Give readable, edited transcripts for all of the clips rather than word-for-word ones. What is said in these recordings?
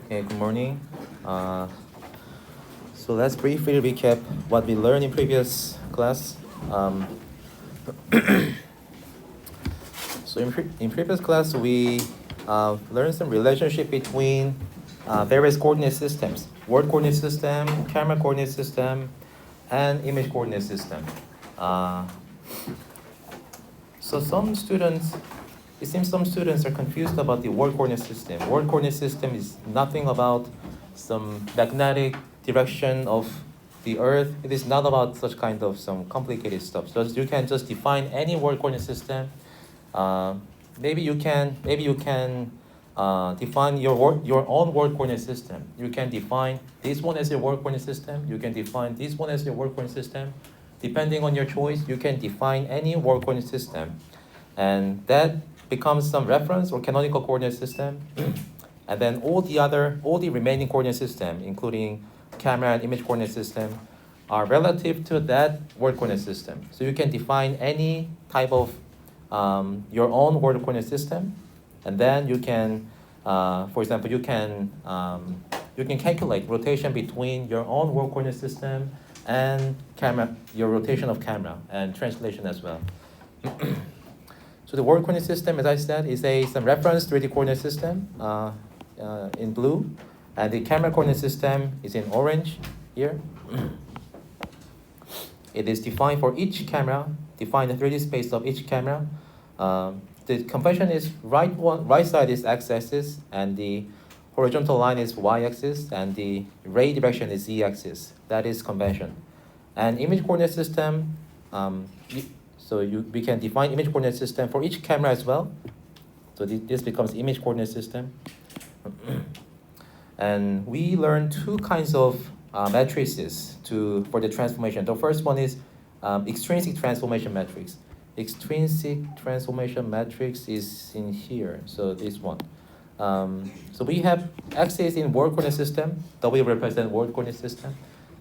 Okay, good morning. So let's briefly recap what we learned in previous class. Um, so in previous class, we learned some relationship between various coordinate systems: word coordinate system, camera coordinate system, and image coordinate system. Uh, so it seems some students are confused about the word coordinate system. Word coordinate system is nothing about some magnetic direction of the Earth. It is not about such kind of some complicated stuff. So you can just define any word coordinate system. Uh, maybe you can define your own word coordinate system. You can define this one as your word coordinate system. You can define this one as your word coordinate system. Depending on your choice, you can define any word coordinate system, and that becomes some reference or canonical coordinate system. And then all the remaining coordinate system, including camera and image coordinate system, are relative to that word coordinate system. So you can define any type of your own word coordinate system, and then you can, for example, you can calculate rotation between your own word coordinate system and camera, your rotation of camera, and translation as well. So the word coordinate system, as I said, is some reference 3D coordinate system in blue, and the camera coordinate system is in orange here. It is defined for each camera, define the 3D space of each camera. The convention is right side is x-axis, and the horizontal line is y-axis, and the ray direction is z-axis. That is convention. And image coordinate system, we can define image coordinate system for each camera as well. So this becomes image coordinate system. And we learned two kinds of matrices for the transformation. The first one is extrinsic transformation matrix. Extrinsic transformation matrix is in here, so this one. So we have axis in word coordinate system, W represent word coordinate system,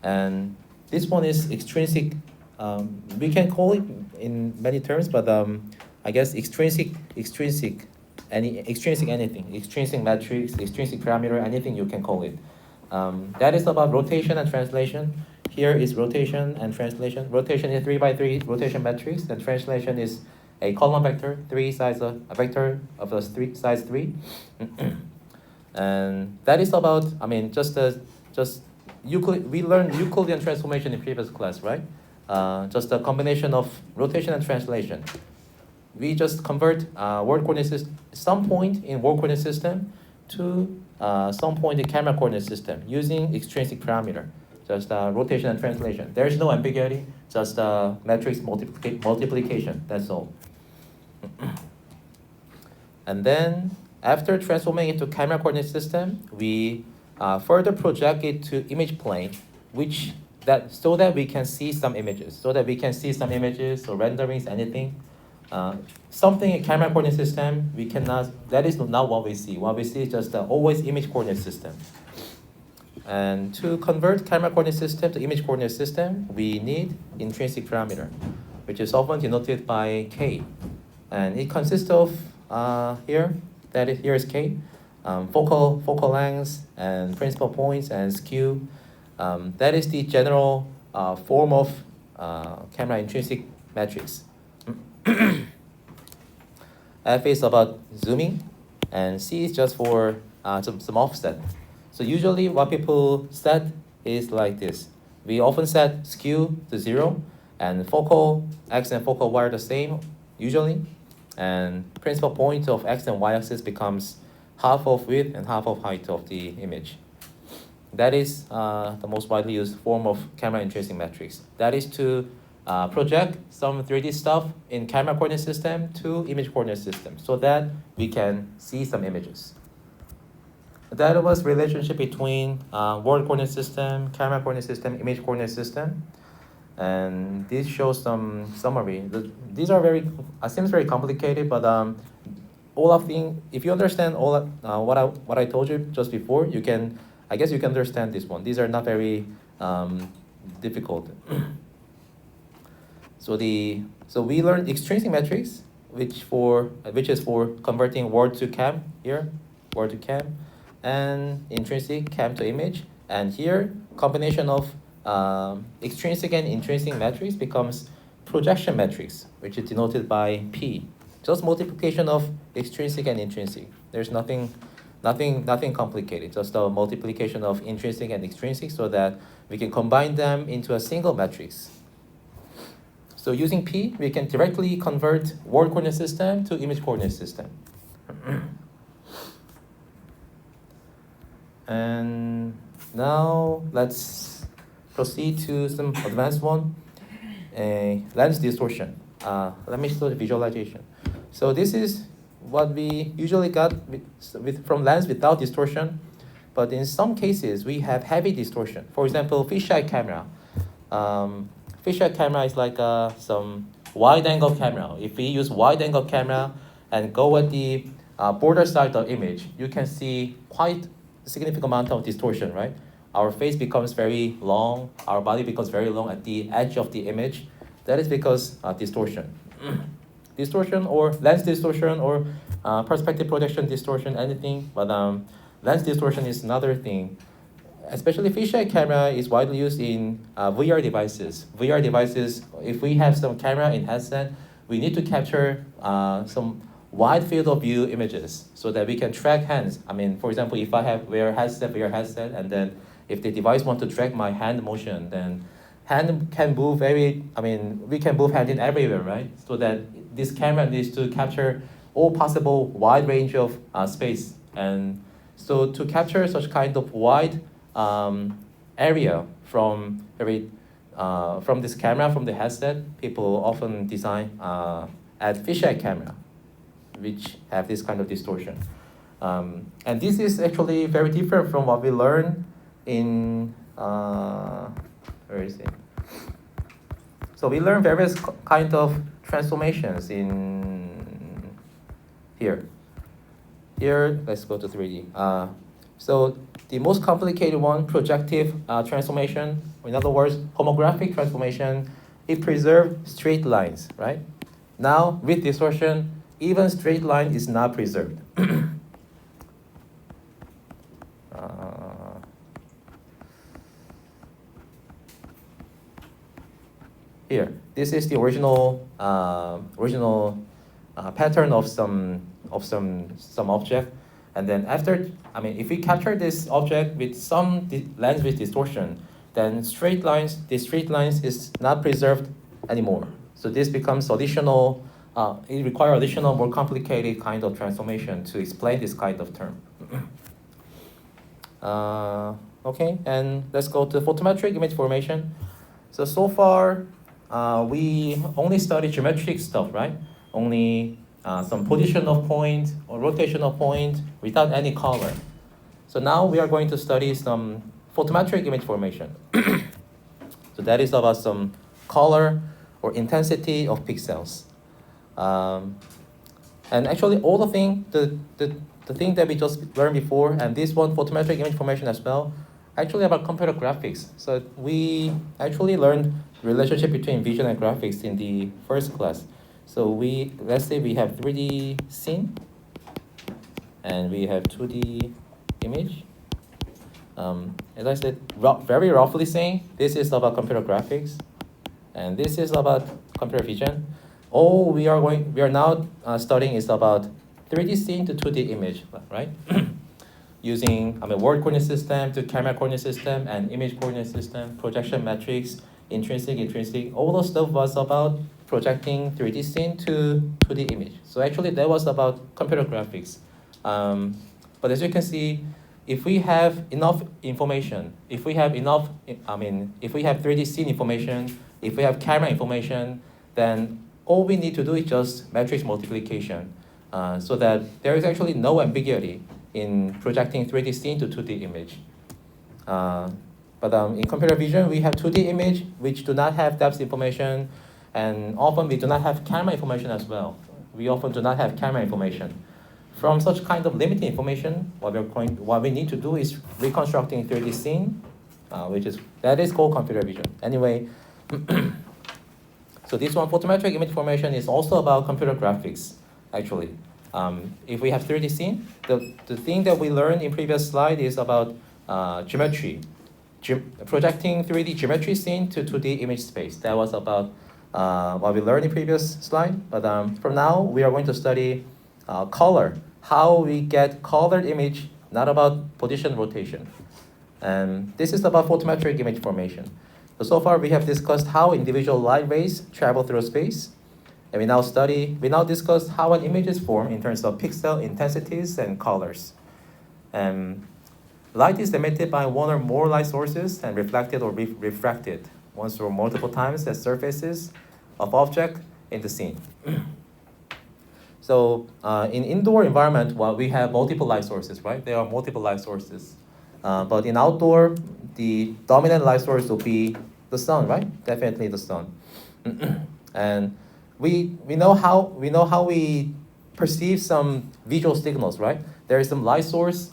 and this one is extrinsic. We can call it in many terms, but I guess extrinsic anything, extrinsic matrix, extrinsic parameter, anything you can call it. That is about rotation and translation. Here is rotation and translation. Rotation is 3x3 rotation matrix, and translation is a column vector, a vector of those size 3. And that is about, we learned Euclidean transformation in previous class, right? Just a combination of rotation and translation. We just convert word coordinate system, some point in word coordinate system to some point in camera coordinate system using extrinsic parameter, just rotation and translation. There is no ambiguity, just matrix multiplication, that's all. And then after transforming it to camera coordinate system, we further project it to image plane, so that we can see some images, or renderings, anything. Something in camera coordinate system, that is not what we see. What we see is just always image coordinate system. And to convert camera coordinate system to image coordinate system, we need intrinsic parameter, which is often denoted by K. And it consists of, here is K, focal lengths, and principal points, and skew. That is the general form of camera intrinsic matrix. F is about zooming, and C is just for some offset. So usually what people set is like this. We often set skew to 0, and focal x and focal y are the same usually, and principal point of x and y axis becomes half of width and half of height of the image. That is the most widely used form of camera intrinsic matrix. That is to project some 3D stuff in camera coordinate system to image coordinate system, so that we can see some images. That was relationship between word coordinate system, camera coordinate system, image coordinate system, and this shows some summary. These are seems very complicated, but if you understand what I told you just before, I guess you can understand this one. These are not very difficult. So we learned extrinsic matrix, which is for converting word to cam here, word to cam. and intrinsic cam to image. And here, combination of extrinsic and intrinsic matrix becomes projection matrix, which is denoted by P. Just multiplication of extrinsic and intrinsic. There's nothing complicated. Just a multiplication of intrinsic and extrinsic so that we can combine them into a single matrix. So using P, we can directly convert word coordinate system to image coordinate system. And now let's proceed to some advanced one, lens distortion. Let me show the visualization. So this is what we usually got from lens without distortion, but in some cases we have heavy distortion. For example, fisheye camera. Fisheye camera is like some wide-angle camera. If we use wide-angle camera and go at the border side of the image, you can see quite a significant amount of distortion, right? Our face becomes very long, our body becomes very long at the edge of the image. That is because distortion. Distortion or lens distortion or perspective projection distortion, anything, but lens distortion is another thing. Especially fisheye camera is widely used in VR devices. VR devices, if we have some camera in headset, we need to capture some wide field of view images so that we can track hands. I mean, for example, if I have VR headset, and then if the device wants to track my hand motion, then hand can move we can move hand in everywhere, right? So that this camera needs to capture all possible wide range of space. And so to capture such kind of wide area from this camera, from the headset, people often design add fisheye camera, which have this kind of distortion. And this is actually very different from what we learn in, where is it? So we learn various kind of transformations in here. Here, let's go to 3D. So the most complicated one, projective transformation, in other words, homographic transformation, it preserves straight lines, right? Now, with distortion, even straight line is not preserved. Here, this is the original pattern of some object, and then after, if we capture this object with some lens with distortion, then the straight lines is not preserved anymore. So this becomes additional. It requires additional, more complicated kind of transformation to explain this kind of term. Okay, and let's go to photometric image formation. So far, we only study geometric stuff, right? Only some position of point or rotation of point without any color. So now we are going to study some photometric image formation. So that is about some color or intensity of pixels. And actually all the thing that we just learned before, and this one, photometric image formation as well, actually about computer graphics. So we actually learned relationship between vision and graphics in the first class. So let's say we have 3D scene, and we have 2D image. As I said, very roughly saying, this is about computer graphics, and this is about computer vision. All we are now studying is about 3D scene to 2D image, right? Using word coordinate system to camera coordinate system and image coordinate system, projection matrix, intrinsic. All those stuff was about projecting 3D scene to 2D image. So actually that was about computer graphics. But as you can see, if we have enough information, if we have 3D scene information, if we have camera information, then all we need to do is just matrix multiplication, so that there is actually no ambiguity in projecting 3D scene to 2D image. But in computer vision, we have 2D image which do not have depth information, and often we do not have camera information as well. We often do not have camera information. From such kind of limited information, what we need to do is reconstructing 3D scene, that is called computer vision. Anyway, so this one, photometric image formation, is also about computer graphics, actually. If we have 3D scene, the thing that we learned in previous slide is about geometry. Projecting 3D geometry scene to 2D image space. That was about what we learned in previous slide. But from now, we are going to study color, how we get colored image, not about position rotation. And this is about photometric image formation. So far, we have discussed how individual light rays travel through space. And we now discuss how an image is formed in terms of pixel intensities and colors. Light is emitted by one or more light sources and reflected or refracted once or multiple times at surfaces of object in the scene. So in indoor environment, well, we have multiple light sources, right? There are multiple light sources. But in outdoor, the dominant light source will be the sun, right? Definitely the sun. And we know how we perceive some visual signals, right? There is some light source.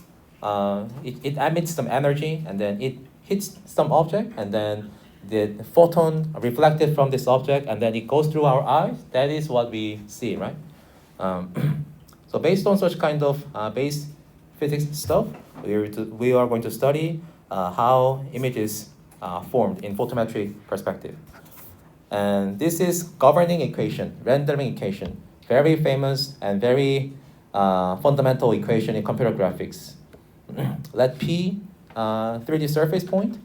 It emits some energy, and then it hits some object, and then the photon reflected from this object, and then it goes through our eyes. That is what we see, right? So based on such kind of base physics stuff, we are going to study how images formed in photometric perspective. And this is governing equation, rendering equation, very famous and very fundamental equation in computer graphics. Let P 3D surface point,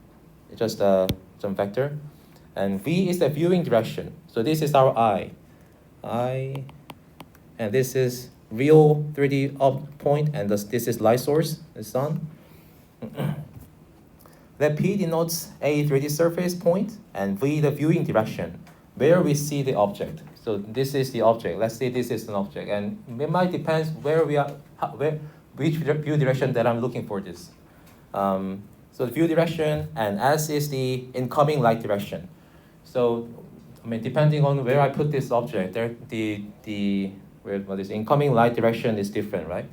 just some vector, and V is the viewing direction. So this is our eye, and this is real 3D point, and this is light source, the sun. Let P denotes a 3D surface point, and V the viewing direction, where we see the object. So this is the object. Let's say this is an object, and it might depend where we are, which view direction that I'm looking for this. So the view direction, and S is the incoming light direction. So I mean, depending on where I put this object, where this incoming light direction is different, right?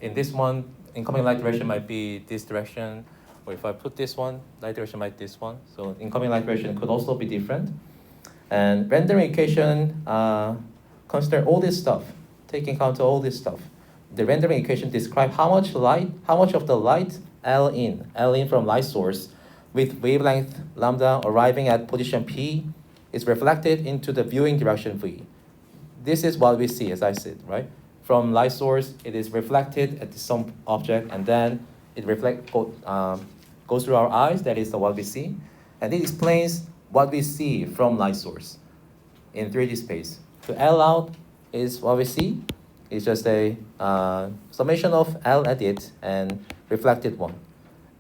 In this one, incoming light direction might be this direction, or if I put this one, light direction might be this one. So incoming light direction could also be different. And rendering equation consider all this stuff, taking account of all this stuff. The rendering equation describes how much of the light L in from light source with wavelength lambda arriving at position P is reflected into the viewing direction V. This is what we see, as I said, right? From light source, it is reflected at some object, and then it goes through our eyes. That is what we see, and it explains what we see from light source in 3D space. So L out is what we see. It's just a summation of L edit and reflected one.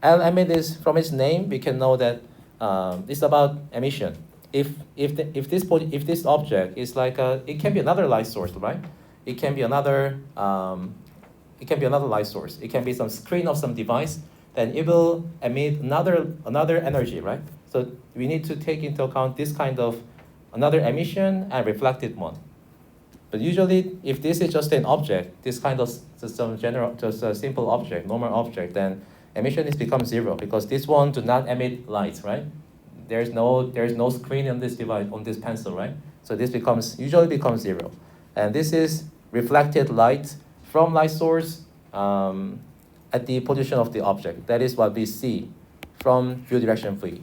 L emit is, from its name, we can know that it's about emission. If this object is like it can be another light source, right? It can be another light source. It can be some screen of some device. Then it will emit another energy, right? So we need to take into account this kind of another emission and reflected one. But usually, if this is just an object, this kind of just a simple object, normal object, then emission is become zero because this one do not emit light, right? There's no screen on this device, on this pencil, right? So this usually becomes zero, and this is reflected light from light source at the position of the object. That is what we see from view direction V.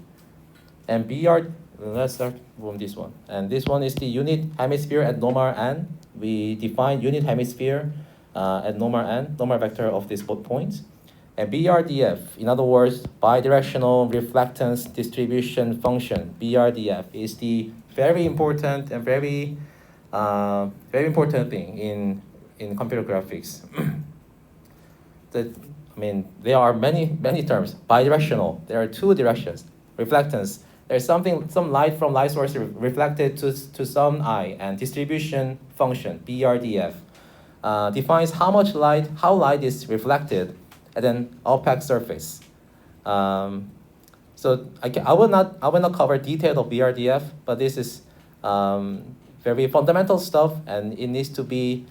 And BR, let's start from this one. And this one is the unit hemisphere at normal n. We define unit hemisphere at normal n, normal vector of this point. And BRDF, in other words, bidirectional reflectance distribution function, BRDF, is the very important and very important thing in computer graphics. There are many terms. Bidirectional, there are two directions. Reflectance, there's some light from light source reflected to some eye, and distribution function, BRDF, defines how light is reflected at an opaque surface. So I will not cover detail of BRDF, but this is very fundamental stuff, and it needs to be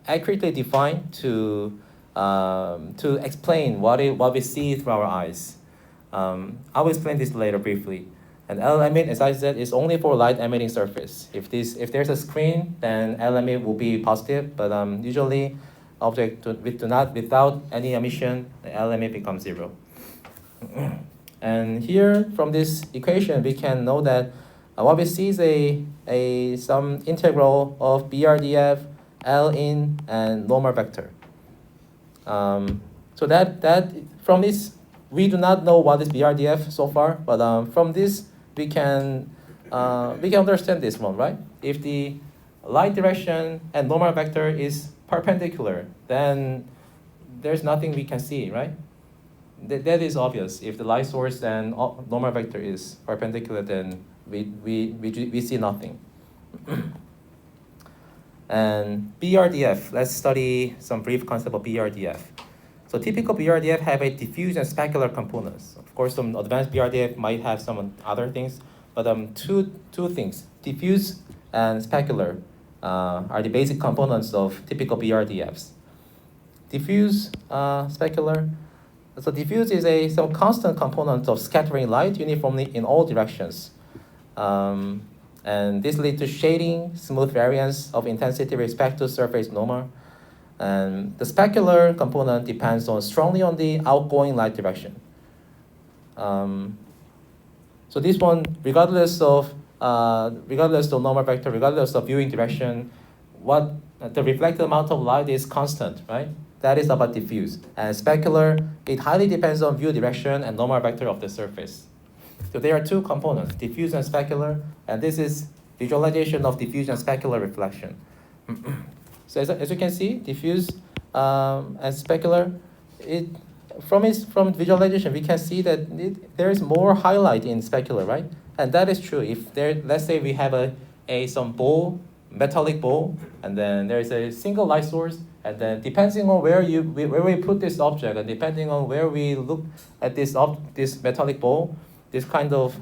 accurately defined to explain what we see through our eyes. I will explain this later briefly. And L limit, as I said, is only for light emitting surface. If there's a screen, then L limit will be positive, but usually object without any emission, the L limit becomes 0. And here from this equation, we can know that what we see is some integral of BRDF, L in, and normal vector. So that from this, we do not know what is BRDF so far, but from this we can understand this one, right? If the light direction and normal vector is perpendicular, then there's nothing we can see, right? That is obvious. If the light source and normal vector is perpendicular, then we see nothing. And BRDF, let's study some brief concept of BRDF. So typical BRDF have a diffuse and specular components. Of course, some advanced BRDF might have some other things, but two things, diffuse and specular, are the basic components of typical BRDFs. Diffuse, specular. So diffuse is some constant component of scattering light uniformly in all directions. And this leads to shading, smooth variance of intensity with respect to surface normal. And the specular component depends strongly on the outgoing light direction. So this one, regardless of normal vector, regardless of viewing direction, what the reflected amount of light is constant, right? That is about diffuse. And specular, it highly depends on view direction and normal vector of the surface. So there are two components, diffuse and specular, and this is visualization of diffuse and specular reflection. So as you can see, diffuse and specular, from visualization, we can see that there is more highlight in specular, right? And that is true. If let's say we have some bowl, metallic bowl, and then there is a single light source, and then depending on where we put this object, and depending on where we look at this metallic bowl, this kind of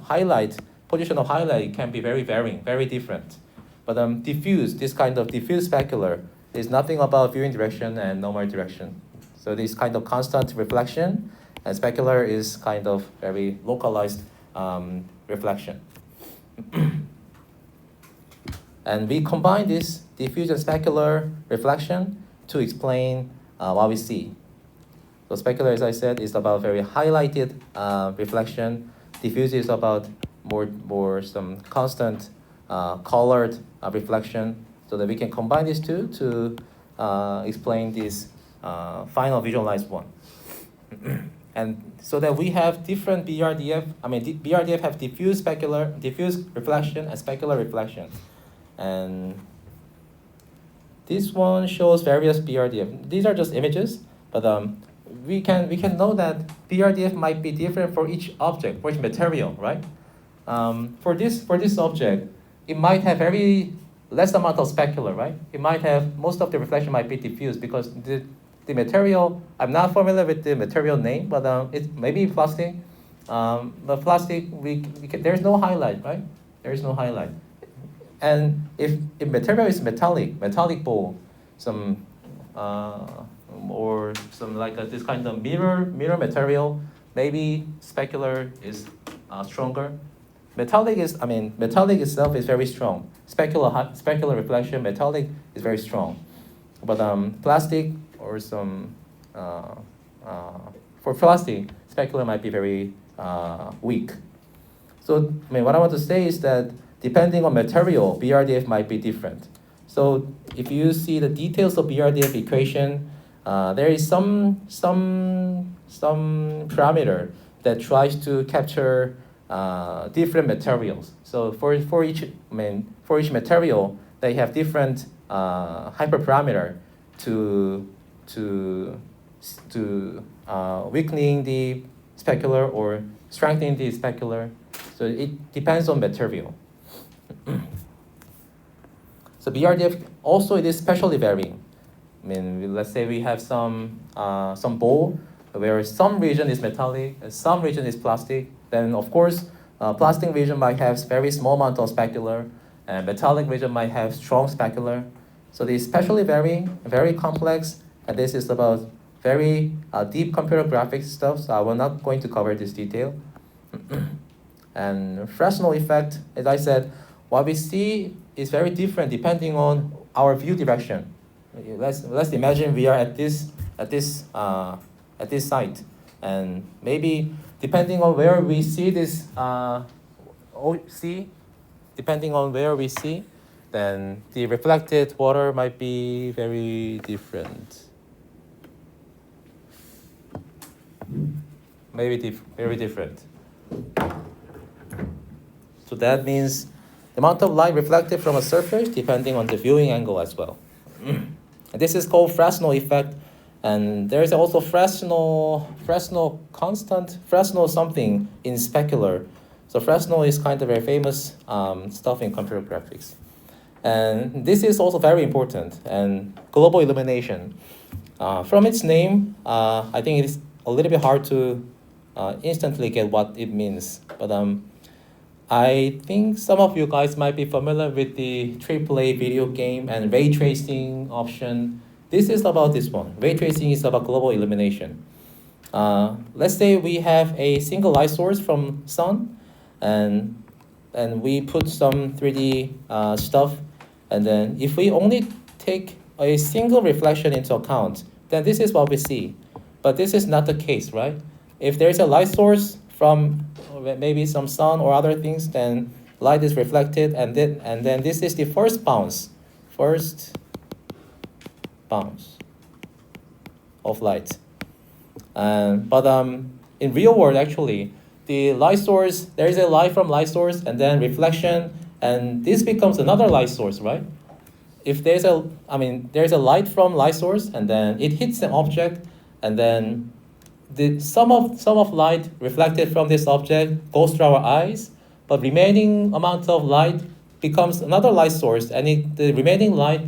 position of highlight can be very varying, very different. But diffuse, this kind of diffuse specular is nothing about viewing direction and normal direction. So this kind of constant reflection, and specular is kind of very localized reflection. And we combine this diffuse and specular reflection to explain what we see. So specular, as I said, is about very highlighted reflection. Diffuse is about more some constant colored reflection, so that we can combine these two to explain this final visualized one. And so that we have different BRDF. BRDF have diffuse reflection and specular reflection. And this one shows various BRDF. These are just images, but we can know that BRDF might be different for each object, for each material, right? For this object, it might have very less amount of specular, right? It might have, most of the reflection might be diffuse because the material, I'm not familiar with the material name, but it may be plastic. But plastic, there's no highlight, right? There is no highlight. And if material is metallic bowl, some or some like this kind of mirror material, maybe specular is stronger. Metallic itself is very strong. Specular reflection, metallic is very strong. But plastic or some for plastic, specular might be very weak. So what I want to say is that depending on material, BRDF might be different. So if you see the details of BRDF equation, there is some parameter that tries to capture different materials. So for each material, they have different hyperparameter to weakening the specular or strengthening the specular. So it depends on material. So BRDF also it is spatially varying. Let's say we have some bowl where some region is metallic and some region is plastic. Then of course, plastic region might have very small amount of specular, and metallic region might have strong specular. So they spatially varying, very complex, and this is about very deep computer graphics stuff. So I will not going to cover this detail. And Fresnel effect, as I said, what we see is very different depending on our view direction. Let's imagine we are at this site, and maybe depending on where we see this depending on where we see, then the reflected water might be very different. Maybe very different. So that means the amount of light reflected from a surface depending on the viewing angle as well. And this is called Fresnel effect. And there is also Fresnel constant, Fresnel something in specular. So Fresnel is kind of very famous stuff in computer graphics. And this is also very important. And global illumination. From its name, I think it is a little bit hard to instantly get what it means. But I think some of you guys might be familiar with the AAA video game and ray tracing option. This is about this one. Ray tracing is about global illumination. Let's say we have a single light source from sun, and we put some 3D stuff, and then if we only take a single reflection into account, then this is what we see. But this is not the case, right? If there's a light source from maybe some sun or other things, then light is reflected, and then this is the first bounce of light. But in real world, actually, the light source, there is a light from light source, and then reflection, and this becomes another light source, right? If there's a light from light source, and then it hits an object, and then the some of light reflected from this object goes through our eyes, but remaining amount of light becomes another light source, and the remaining light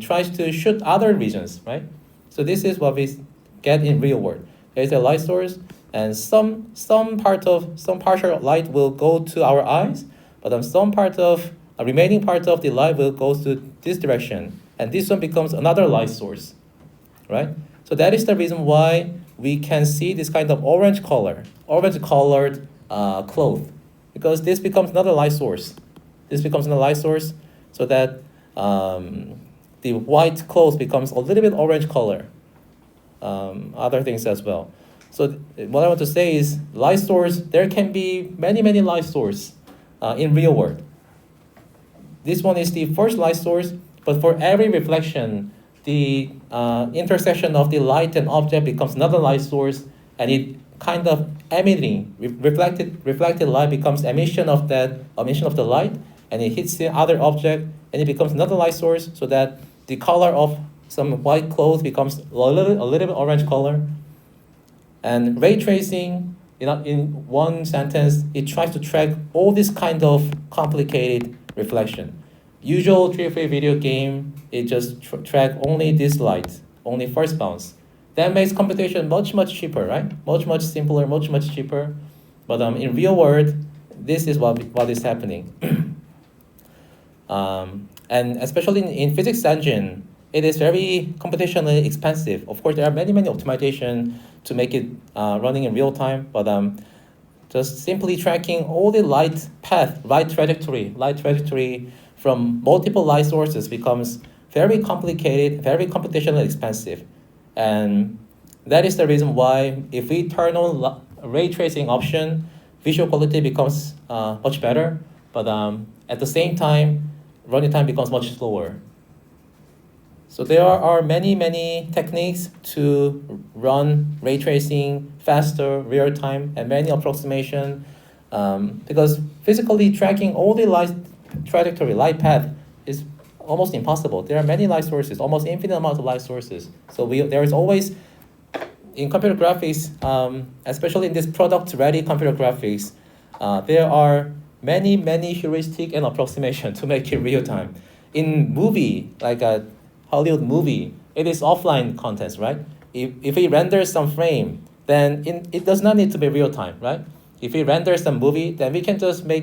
tries to shoot other regions, right? So this is what we get in real world. There's a light source, and some partial light will go to our eyes, but a remaining part of the light will go to this direction, and this one becomes another light source, right? So that is the reason why we can see this kind of orange-colored cloth, because this becomes another light source. This becomes another light source, so that the white cloth becomes a little bit orange color. Other things as well. So what I want to say is light source, there can be many light sources in real world. This one is the first light source, but for every reflection, the intersection of the light and object becomes another light source, and it kind of reflected light becomes emission of the light, and it hits the other object, and it becomes another light source, so that the color of some white cloth becomes a little bit orange color. And ray tracing, in one sentence, it tries to track all this kind of complicated reflection. Usual AAA video game, it just track only this light, only first bounce. That makes computation much cheaper, right? Much simpler, much cheaper. But in real world, this is what is happening. And especially in physics engine, it is very computationally expensive. Of course, there are many optimization to make it running in real time, but just simply tracking all the light path, light trajectory from multiple light sources becomes very complicated, very computationally expensive. And that is the reason why if we turn on ray tracing option, visual quality becomes much better, but at the same time, running time becomes much slower. So there are many techniques to run ray tracing faster, real time, and many approximation, because physically tracking all the light trajectory, light path is almost impossible. There are many light sources, almost infinite amount of light sources. So there is always, in computer graphics, especially in this product-ready computer graphics, there are many heuristic and approximation to make it real time. In movie, like a Hollywood movie, it is offline content, right? If we render some frame, then it does not need to be real time, right? If we render some movie, then we can just we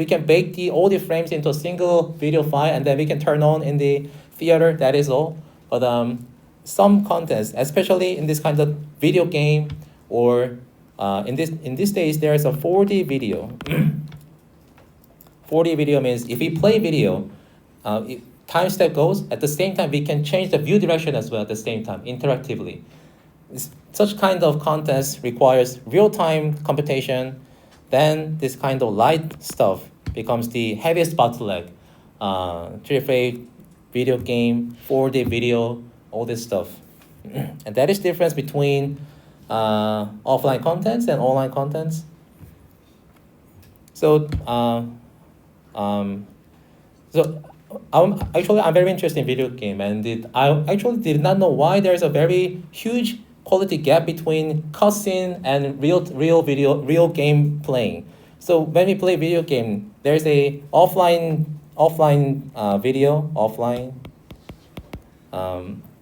can bake all the frames into a single video file, and then we can turn on in the theater, that is all. But some contents, especially in this kind of video game or In this days, there is a 4D video. 4D video means if we play video, time step goes, at the same time we can change the view direction as well at the same time, interactively. Such kind of contest requires real-time computation. Then this kind of light stuff becomes the heaviest bottleneck. AAA video game, 4D video, all this stuff. And that is difference between offline contents and online contents. So, I'm very interested in video game, and I actually did not know why there's a very huge quality gap between cutscene and real game playing. So when we play video game, there's a offline video, offline.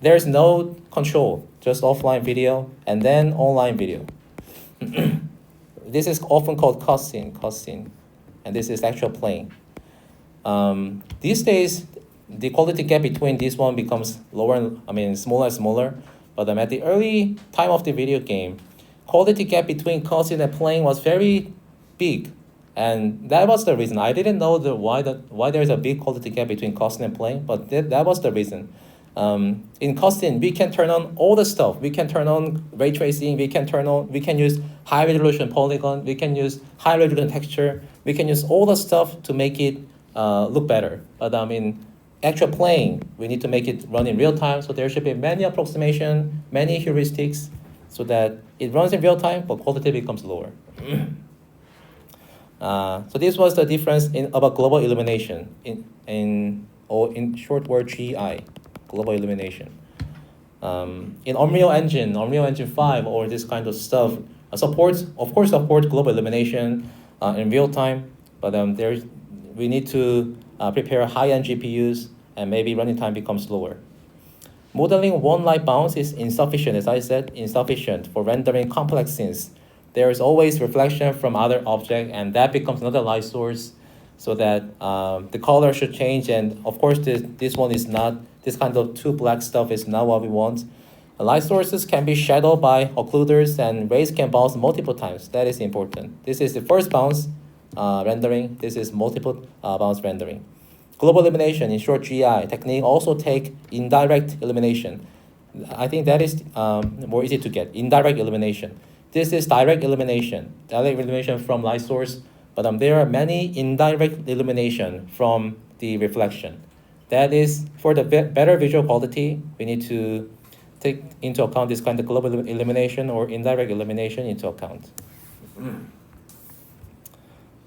There's no control, just offline video, and then online video. This is often called cutscene, and this is actual playing. These days, the quality gap between this one becomes smaller and smaller. But at the early time of the video game, quality gap between cutscene and playing was very big, and that was the reason. I didn't know why there's a big quality gap between cutscene and playing, but that was the reason. In cutscene, we can turn on all the stuff. We can turn on ray tracing. We can use high resolution polygon. We can use high resolution texture. We can use all the stuff to make it look better. But in actual playing, we need to make it run in real time. So there should be many approximation, many heuristics, so that it runs in real time, but quality becomes lower. So this was the difference about global illumination in short word GI, global illumination. In Unreal Engine 5, or this kind of stuff supports global illumination in real time, but we need to prepare high-end GPUs, and maybe running time becomes slower. Modeling one light bounce is insufficient, as I said, insufficient for rendering complex scenes. There is always reflection from other object, and that becomes another light source, so that the color should change. And of course, this one is not, this kind of two black stuff is not what we want. The light sources can be shadowed by occluders, and rays can bounce multiple times. That is important. This is the first bounce rendering. This is multiple bounce rendering. Global illumination, in short GI technique, also take indirect illumination. I think that is more easy to get, indirect illumination. This is direct illumination from light source, but there are many indirect illumination from the reflection. That is, for the better visual quality, we need to take into account this kind of global illumination or indirect illumination into account.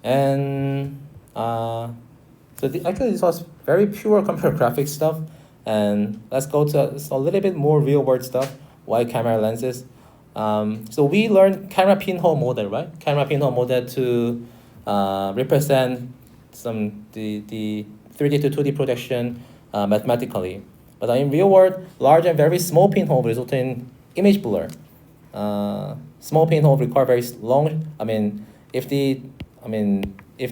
And actually this was very pure computer graphics stuff, and let's go to a little bit more real world stuff. Why camera lenses? So we learned camera pinhole model, right? Camera pinhole model to represent the 3D to 2D projection mathematically. But in real world, large and very small pinhole result in image blur. Small pinhole require very long. If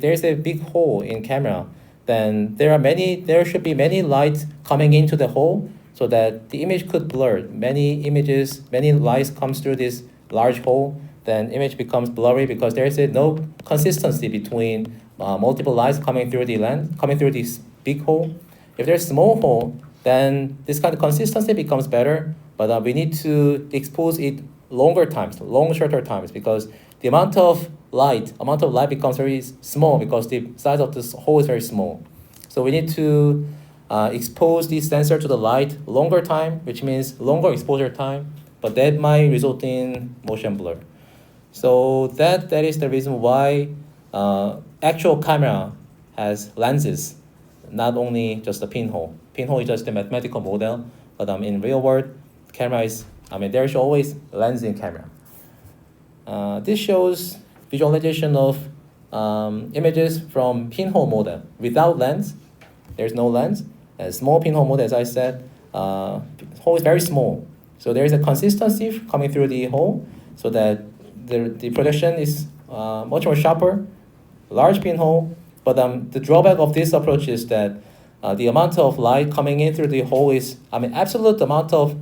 there is a big hole in camera, then there should be many lights coming into the hole, so that the image could blur. Many lights comes through this large hole, then image becomes blurry because there is no consistency between multiple lights coming through this big hole. If there's a small hole, then this kind of consistency becomes better, but we need to expose it shorter times, because the amount of light becomes very small because the size of this hole is very small. So we need to expose the sensor to the light longer time, which means longer exposure time, but that might result in motion blur. So that is the reason why actual camera has lenses, not only just a pinhole. Pinhole is just a mathematical model, but in real world, camera is, there's always lens in camera. This shows visualization of images from pinhole model without lens. There's no lens. A small pinhole model, as I said, hole is very small. So there is a consistency coming through the hole, so that the projection is much more sharper. Large pinhole, but the drawback of this approach is that the amount of light coming in through the hole is, absolute amount of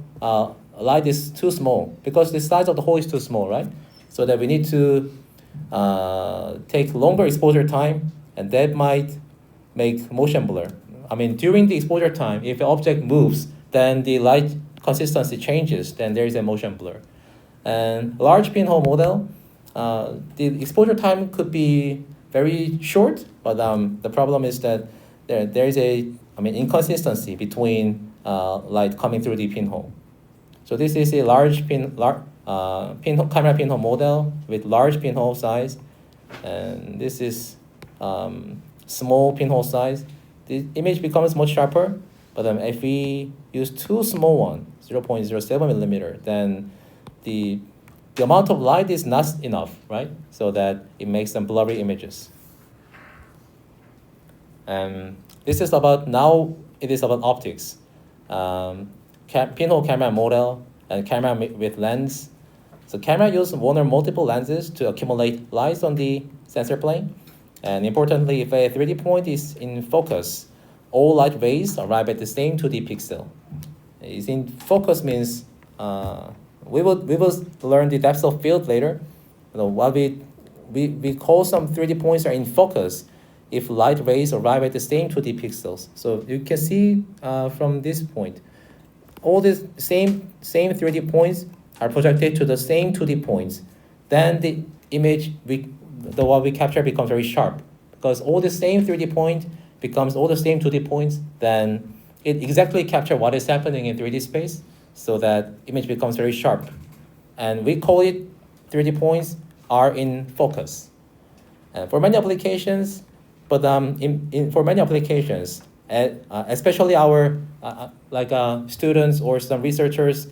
light is too small, because the size of the hole is too small, right? so that we need to take longer exposure time, and that might make motion blur. I mean, during the exposure time, if the object moves, then the light consistency changes, then there is a motion blur. And large pinhole model, the exposure time could be very short, but the problem is that there is a inconsistency between light coming through the pinhole. So this is a large camera pinhole model with large pinhole size, and this is small pinhole size. The image becomes much sharper, but if we use too small one, 0.07 millimeter, then the amount of light is not enough, right? So that it makes them blurry images. And this is about, now it is about optics. Pinhole camera model and camera with lens. So camera uses one or multiple lenses to accumulate light on the sensor plane. And importantly, if a 3D point is in focus, all light rays arrive at the same 2D pixel. Is in focus means we will learn the depth of field later. What we call some 3D points are in focus if light rays arrive at the same 2D pixels. So you can see from this point, all these same 3D points are projected to the same 2D points. Then the image, what we capture becomes very sharp, because all the same 3D point becomes all the same 2D points. Then it exactly captures what is happening in 3D space, so that image becomes very sharp. And we call it 3D points are in focus. And for many applications, for many applications, especially our students or some researchers,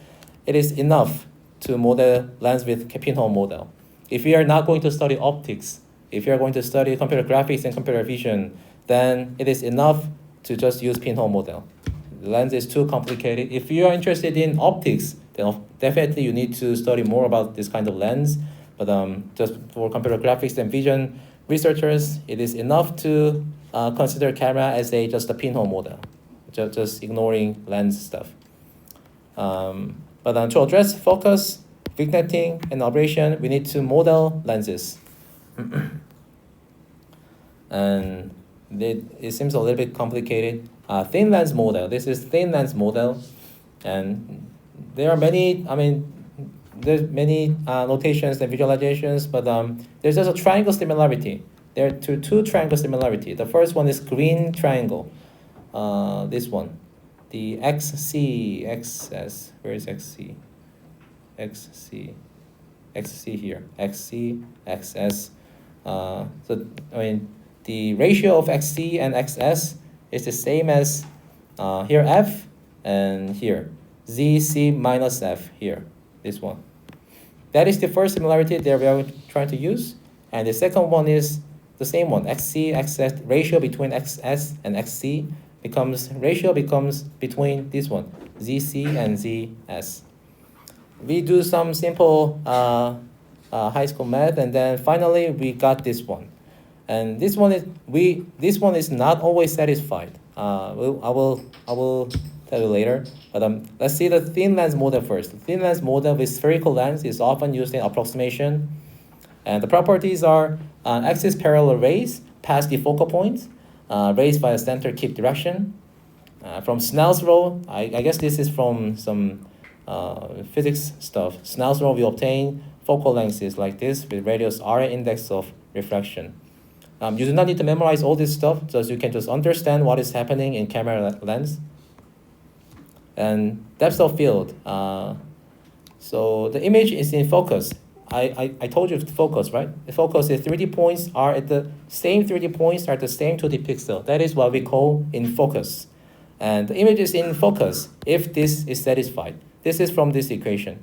it is enough to model lens with pinhole model. If we are not going to study optics, if you are going to study computer graphics and computer vision, then it is enough to just use pinhole model. The lens is too complicated. If you are interested in optics, then definitely you need to study more about this kind of lens. But just for computer graphics and vision researchers, it is enough to consider camera as just a pinhole model, just ignoring lens stuff. But to address focus, vignetting, and aberration, we need to model lenses. And it seems a little bit complicated. Thin lens model. This is thin lens model, and there are many. There's many notations and visualizations, but there's just a triangle similarity. There are two triangle similarity. The first one is green triangle. This one, the XC, XS. Where is XC? XC, XC here. XC, XS. The ratio of XC and XS is the same as here F and here ZC minus F here. This one. That is the first similarity that we are trying to use. And the second one is the same one. XC, XS, ratio between XS and XC becomes between this one, ZC and ZS. We do some simple high school math, and then finally we got this one. And this one is not always satisfied. I will tell you later. But let's see the thin lens model first. The thin lens model with spherical lens is often used in approximation. And the properties are axis parallel rays past the focal point, rays by a center keep direction. From Snell's law, I guess this is from some physics stuff. Snell's law, we obtain focal lengths like this with radius R index of refraction. You do not need to memorize all this stuff, so you can just understand what is happening in camera lens. And depth of field. So the image is in focus. I told you focus, right? The focus is 3D points are at the same 3D points are at the same 2D pixel. That is what we call in focus. And the image is in focus if this is satisfied. This is from this equation.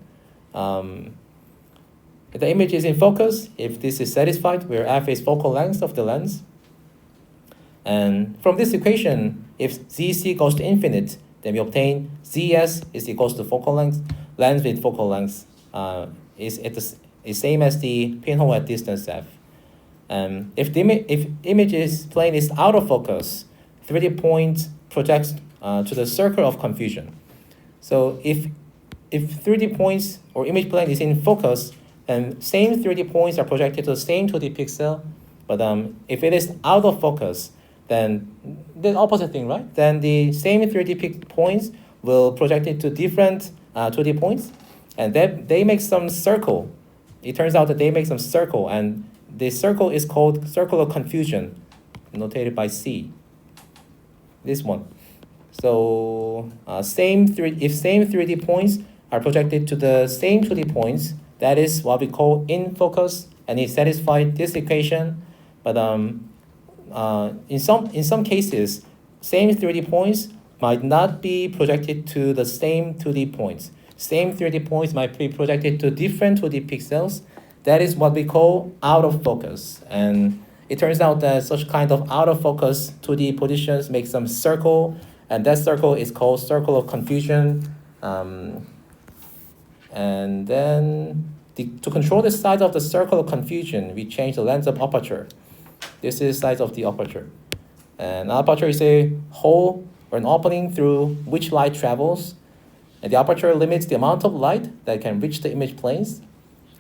The image is in focus if this is satisfied, where f is focal length of the lens. And from this equation, if ZC goes to infinite, then we obtain ZS is equals to focal length. Lens with focal length is same as the pinhole at distance f. If image plane is out of focus, 3D point projects to the circle of confusion. So if 3D points or image plane is in focus, and same 3D points are projected to the same 2D pixel. But if it is out of focus, then the opposite thing, right? Then the same 3D points will project it to different 2D points, and they make some circle. It turns out that they make some circle, and the circle is called circle of confusion, notated by C. This one. So if same 3D points are projected to the same 2D points, that is what we call in focus, and it satisfies this equation. But in some cases, same 3D points might not be projected to the same 2D points. Same 3D points might be projected to different 2D pixels. That is what we call out of focus. And it turns out that such kind of out of focus 2D positions make some circle, and that circle is called circle of confusion. And then to control the size of the circle of confusion, we change the length of aperture. This is size of the aperture. And aperture is a hole or an opening through which light travels. And the aperture limits the amount of light that can reach the image planes.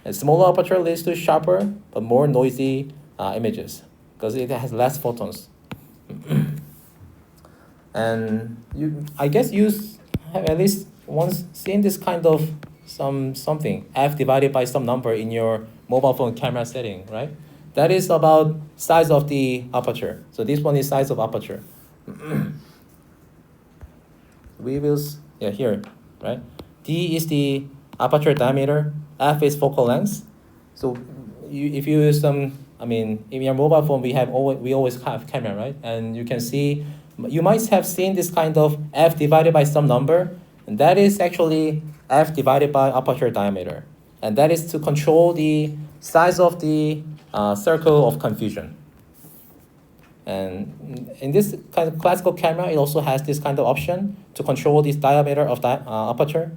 And smaller aperture leads to sharper but more noisy images because it has less photons. And I guess you have at least once seen this kind of something, f divided by some number in your mobile phone camera setting, right? That is about size of the aperture. So this one is size of aperture. We will, here, right? D is the aperture diameter, f is focal length. So if you use in your mobile phone, we always have camera, right? And you can see, you might have seen this kind of f divided by some number, and that is actually f divided by aperture diameter. And that is to control the size of the circle of confusion. And in this kind of classical camera, it also has this kind of option to control this diameter of aperture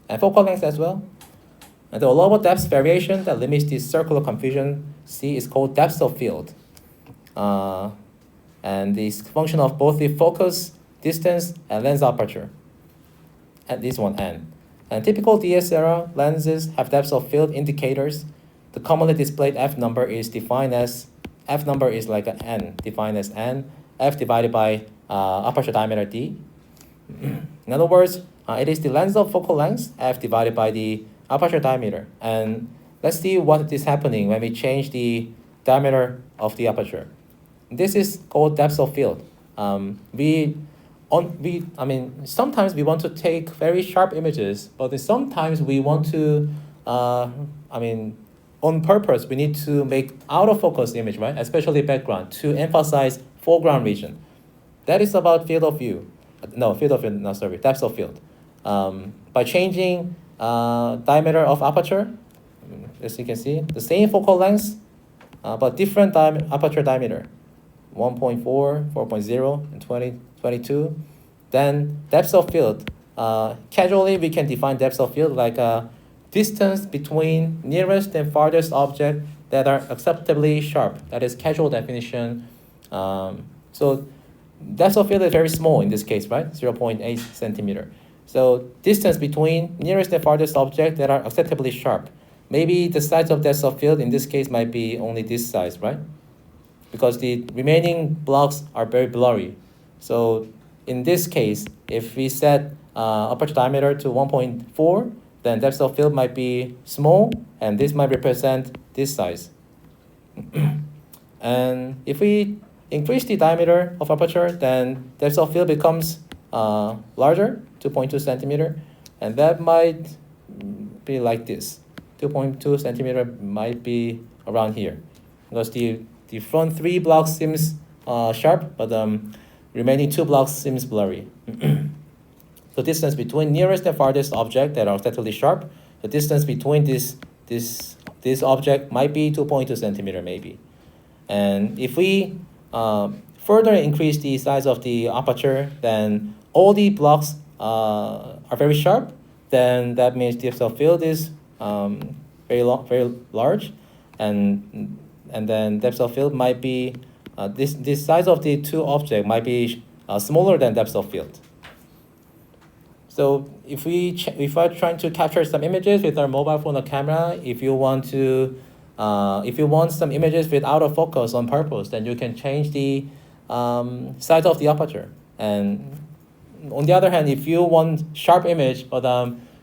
and focal length as well. And the allowable depth variation that limits the circle of confusion, C, is called depth of field. And this function of both the focus, distance, and lens aperture at this one N. And typical DSLR lenses have depth of field indicators. The commonly displayed f number is defined as, f number is like an n, defined as n, f divided by aperture diameter d. In other words, it is the length of focal length, f divided by the aperture diameter. And let's see what is happening when we change the diameter of the aperture. This is called depth of field. Sometimes we want to take very sharp images, but sometimes we want to, on purpose, we need to make out of focus image, right? Especially background, to emphasize foreground region. That is about field of view. Depth of field. By changing diameter of aperture, as you can see, the same focal length, but different aperture diameter, 1.4, 4.0, and 20, 22. Then depth of field. Casually, we can define depth of field like a distance between nearest and farthest object that are acceptably sharp. That is casual definition. So depth of field is very small in this case, right? 0.8 centimeter. So distance between nearest and farthest object that are acceptably sharp. Maybe the size of depth of field in this case might be only this size, right? Because the remaining blocks are very blurry. So in this case, if we set aperture diameter to 1.4, then depth of field might be small, and this might represent this size. And if we increase the diameter of aperture, then depth of field becomes larger, 2.2 centimeter, and that might be like this. 2.2 centimeter might be around here, because the front 3 blocks seems sharp, but remaining 2 blocks seems blurry. The distance between nearest and farthest object that are acceptably sharp, the distance between this object might be 2.2 centimeter maybe. And if we further increase the size of the aperture, then all the blocks are very sharp, then that means depth of field is very large, and then depth of field might be, this size of the 2 objects might be smaller than depth of field. So if we are trying to capture some images with our mobile phone or camera, if you want some images with out of focus on purpose, then you can change the size of the aperture. And on the other hand, if you want sharp image, but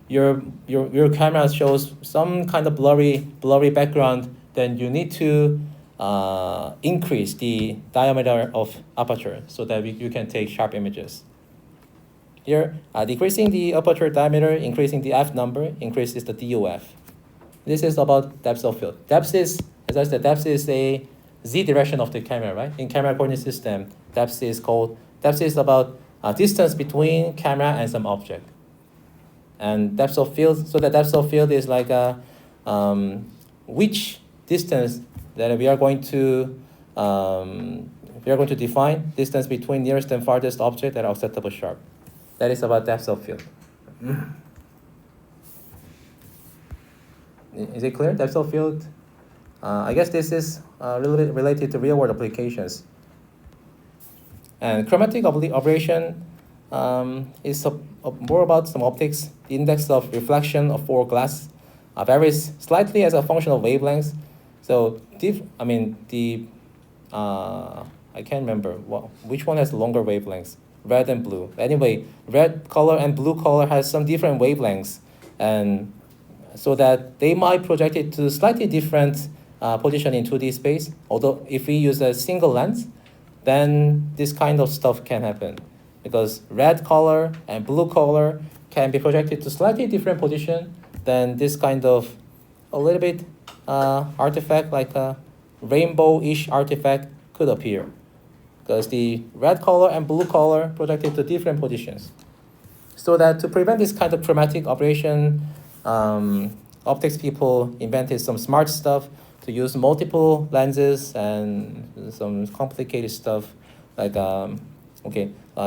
your camera shows some kind of blurry background, then you need to increase the diameter of aperture so that you can take sharp images. Here, decreasing the aperture diameter, increasing the f number, increases the DOF. This is about depth of field. Depth is, as I said, depth is a z direction of the camera, right? In camera coordinate system, depth is about distance between camera and some object. And depth of field, so the depth of field is like which distance that we are going to define, distance between nearest and farthest object that are acceptable sharp. That is about depth of field. Is it clear? Depth of field? I guess this is a little bit related to real-world applications. And chromatic aberration is more about some optics. The index of reflection for glass varies slightly as a function of wavelengths. So I can't remember which one has longer wavelengths, red and blue. Anyway, red color and blue color has some different wavelengths, and so that they might project it to slightly different position in 2D space. Although if we use a single lens, then this kind of stuff can happen, because red color and blue color can be projected to slightly different position. Then this kind of a little bit artifact, like a rainbow-ish artifact, could appear, because the red color and blue color projected to different positions. So that to prevent this kind of chromatic aberration, optics people invented some smart stuff to use multiple lenses and some complicated stuff like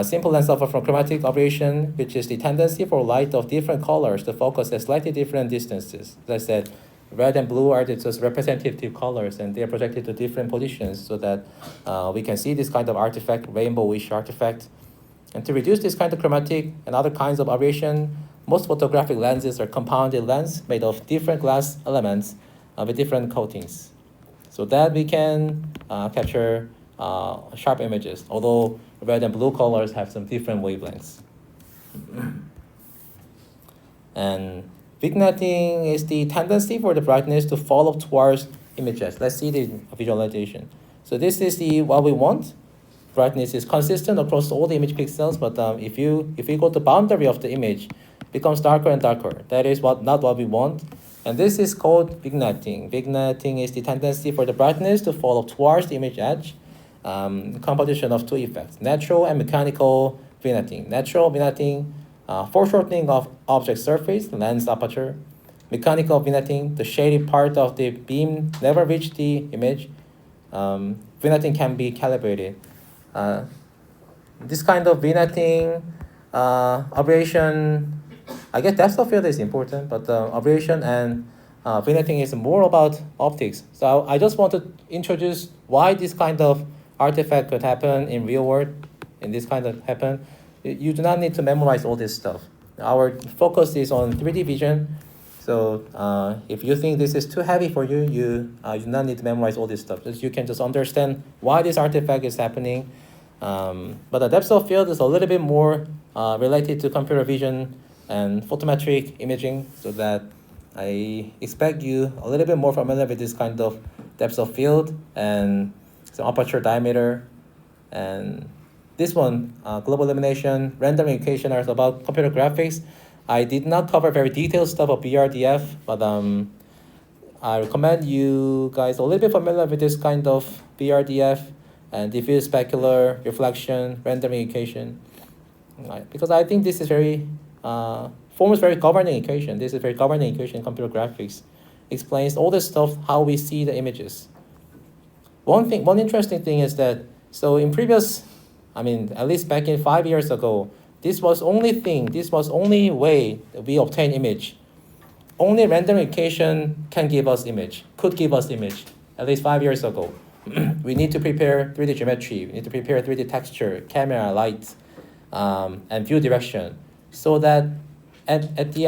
simple lens suffer from chromatic aberration, which is the tendency for light of different colors to focus at slightly different distances. As I said, red and blue are just representative colors, and they are projected to different positions so that we can see this kind of artifact, rainbowish artifact. And to reduce this kind of chromatic and other kinds of aberration, most photographic lenses are compounded lens made of different glass elements with different coatings, so that we can capture sharp images, although red and blue colors have some different wavelengths. And vignetting is the tendency for the brightness to fall up towards images. Let's see the visualization. So this is what we want. Brightness is consistent across all the image pixels, but if you go to the boundary of the image, it becomes darker and darker. That is not what we want. And this is called vignetting. Vignetting is the tendency for the brightness to fall up towards the image edge. Composition of two effects, natural and mechanical vignetting. Natural vignetting, foreshortening of object surface, lens aperture. Mechanical vignetting, the shaded part of the beam never reached the image. Vignetting can be calibrated. This kind of vignetting aberration, I guess depth of field is important, but aberration and vignetting is more about optics. So I just want to introduce why this kind of artifact could happen in real world, and this kind of happen. You do not need to memorize all this stuff. Our focus is on 3D vision. So if you think this is too heavy for you, you do not need to memorize all this stuff. You can just understand why this artifact is happening. But the depth of field is a little bit more related to computer vision and photometric imaging, so that I expect you a little bit more familiar with this kind of depth of field and some aperture diameter. And this one, global illumination, rendering equation, are about computer graphics. I did not cover very detailed stuff of BRDF, but I recommend you guys a little bit familiar with this kind of BRDF and diffuse specular reflection, rendering equation, because I think this is forms very governing equation. This is very governing equation in computer graphics. Explains all this stuff, how we see the images. One interesting thing is that, so in previous, at least back in 5 years ago, this was only way that we obtain image. Only rendering equation could give us image, at least 5 years ago. We need to prepare 3D geometry, we need to prepare 3D texture, camera, light, and view direction. so that in the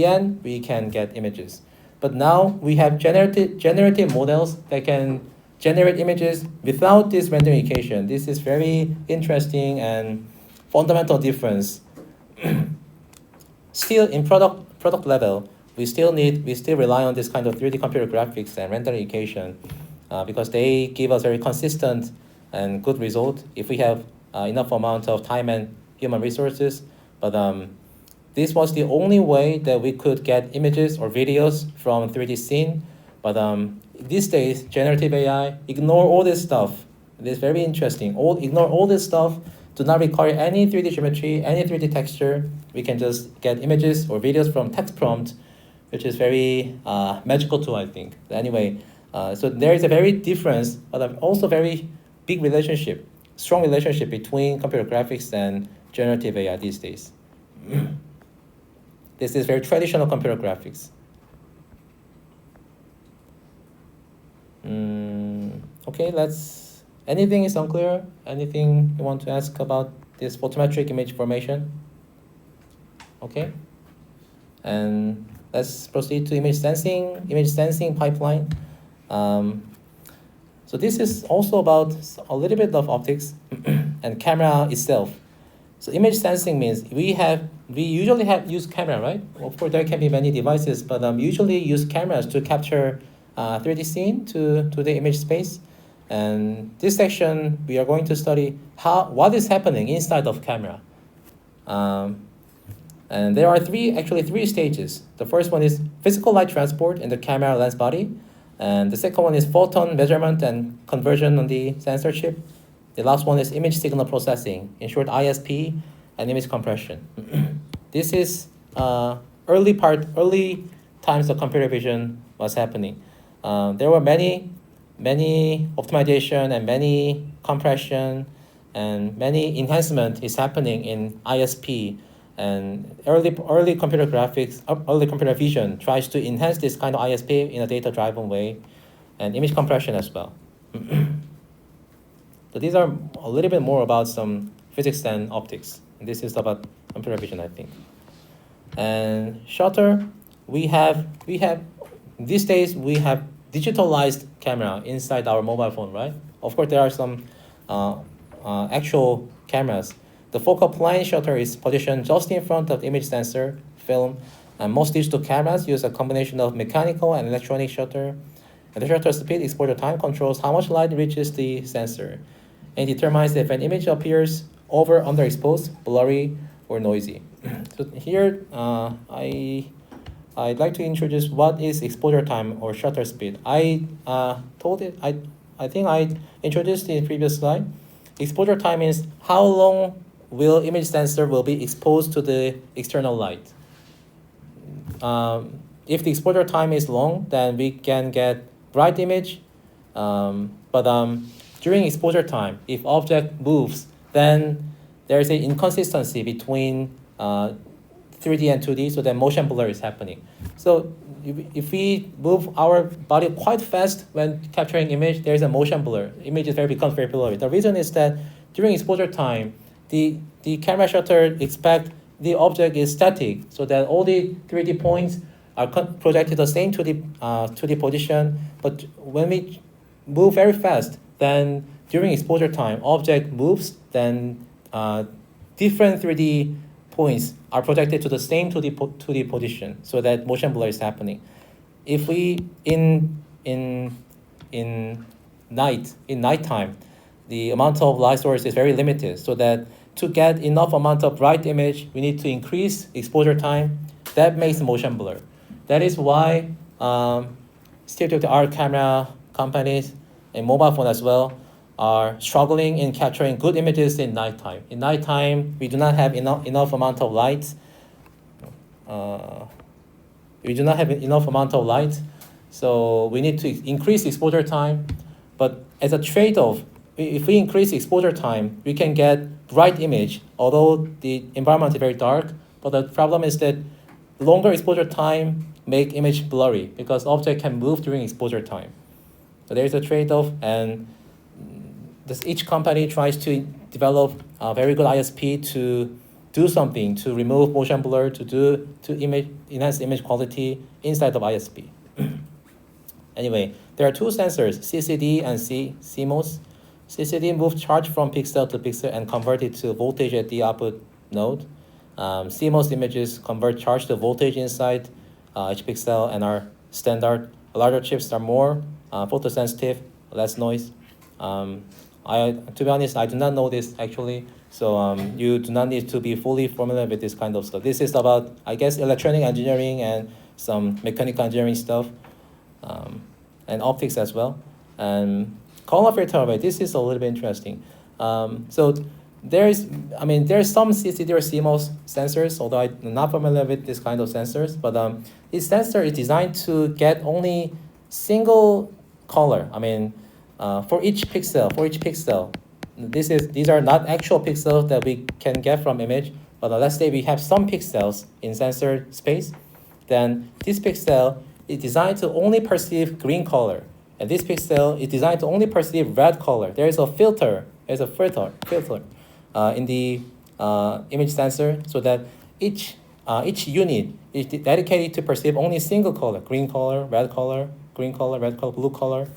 end, we can get images. But now we have generative models that can generate images without this renderization. This is very interesting and fundamental difference. Still, in product level, we still rely on this kind of 3D computer graphics and renderization because they give us very consistent and good result if we have enough amount of time and human resources. But this was the only way that we could get images or videos from 3D scene. But these days, generative AI, ignore all this stuff. It is very interesting. Ignore all this stuff. Do not require any 3D geometry, any 3D texture. We can just get images or videos from text prompt, which is very magical too, I think. Anyway, so there is a very difference, but also very big relationship, strong relationship between computer graphics and generative AI these days. This is very traditional computer graphics. Okay, anything is unclear? Anything you want to ask about this photometric image formation? Okay, and let's proceed to image sensing pipeline. So this is also about a little bit of optics and camera itself. So image sensing means we usually use camera, right? Of course, there can be many devices, but usually use cameras to capture 3D scene to the image space. And this section, we are going to study what is happening inside of camera. And there are three stages. The first one is physical light transport in the camera lens body. And the second one is photon measurement and conversion on the sensor chip. The last one is image signal processing, in short ISP, and image compression. This is early times of computer vision was happening. There were many optimization and many compression and many enhancement is happening in ISP. And early computer graphics, early computer vision tries to enhance this kind of ISP in a data-driven way, and image compression as well. So these are a little bit more about some physics and optics. And this is about computer vision, I think. And shutter, these days we have digitalized camera inside our mobile phone, right? Of course, there are some actual cameras. The focal plane shutter is positioned just in front of the image sensor film, and most digital cameras use a combination of mechanical and electronic shutter. And the shutter speed exposure time controls how much light reaches the sensor, and determines if an image appears underexposed, blurry, or noisy. So here, I'd like to introduce what is exposure time or shutter speed. I think I introduced it in the previous slide. Exposure time is how long will image sensor will be exposed to the external light. If the exposure time is long, then we can get bright image. But during exposure time, if object moves, then there is an inconsistency between 3D and 2D, so then motion blur is happening. So if we move our body quite fast when capturing image, there is a motion blur. Image becomes very blurry. The reason is that during exposure time, the camera shutter expect the object is static, so that all the 3D points are projected the same to the position. But when we move very fast, then during exposure time, object moves, then different 3D points are projected to the same 2D position, so that motion blur is happening. If we in nighttime, the amount of light source is very limited, so that to get enough amount of bright image, we need to increase exposure time. That makes motion blur. That is why state-of-the-art camera companies and mobile phone as well are struggling in capturing good images in nighttime. In nighttime, we do not have enough amount of light. So we need to increase exposure time. But as a trade-off, if we increase exposure time, we can get bright image, although the environment is very dark. But the problem is that longer exposure time make image blurry because object can move during exposure time. So there is a trade-off, and each company tries to develop a very good ISP to do something to remove motion blur, to enhance image quality inside of ISP. Anyway, there are two sensors, CCD and CMOS. CCD moves charge from pixel to pixel and convert it to voltage at the output node. CMOS images convert charge to voltage inside each pixel and are standard. Larger chips are more photosensitive, less noise. To be honest, I do not know this actually, so you do not need to be fully familiar with this kind of stuff. This is about, I guess, electronic engineering and some mechanical engineering stuff, and optics as well. And color filter array, this is a little bit interesting. So there's some CCD or CMOS sensors, although I'm not familiar with this kind of sensors, but this sensor is designed to get only single color. For each pixel, these are not actual pixels that we can get from image, but let's say we have some pixels in sensor space, then this pixel is designed to only perceive green color, and this pixel is designed to only perceive red color. There is a filter. There's a filter in the image sensor, so that each unit is dedicated to perceive only single color: green color, red color, green color, red color, blue color.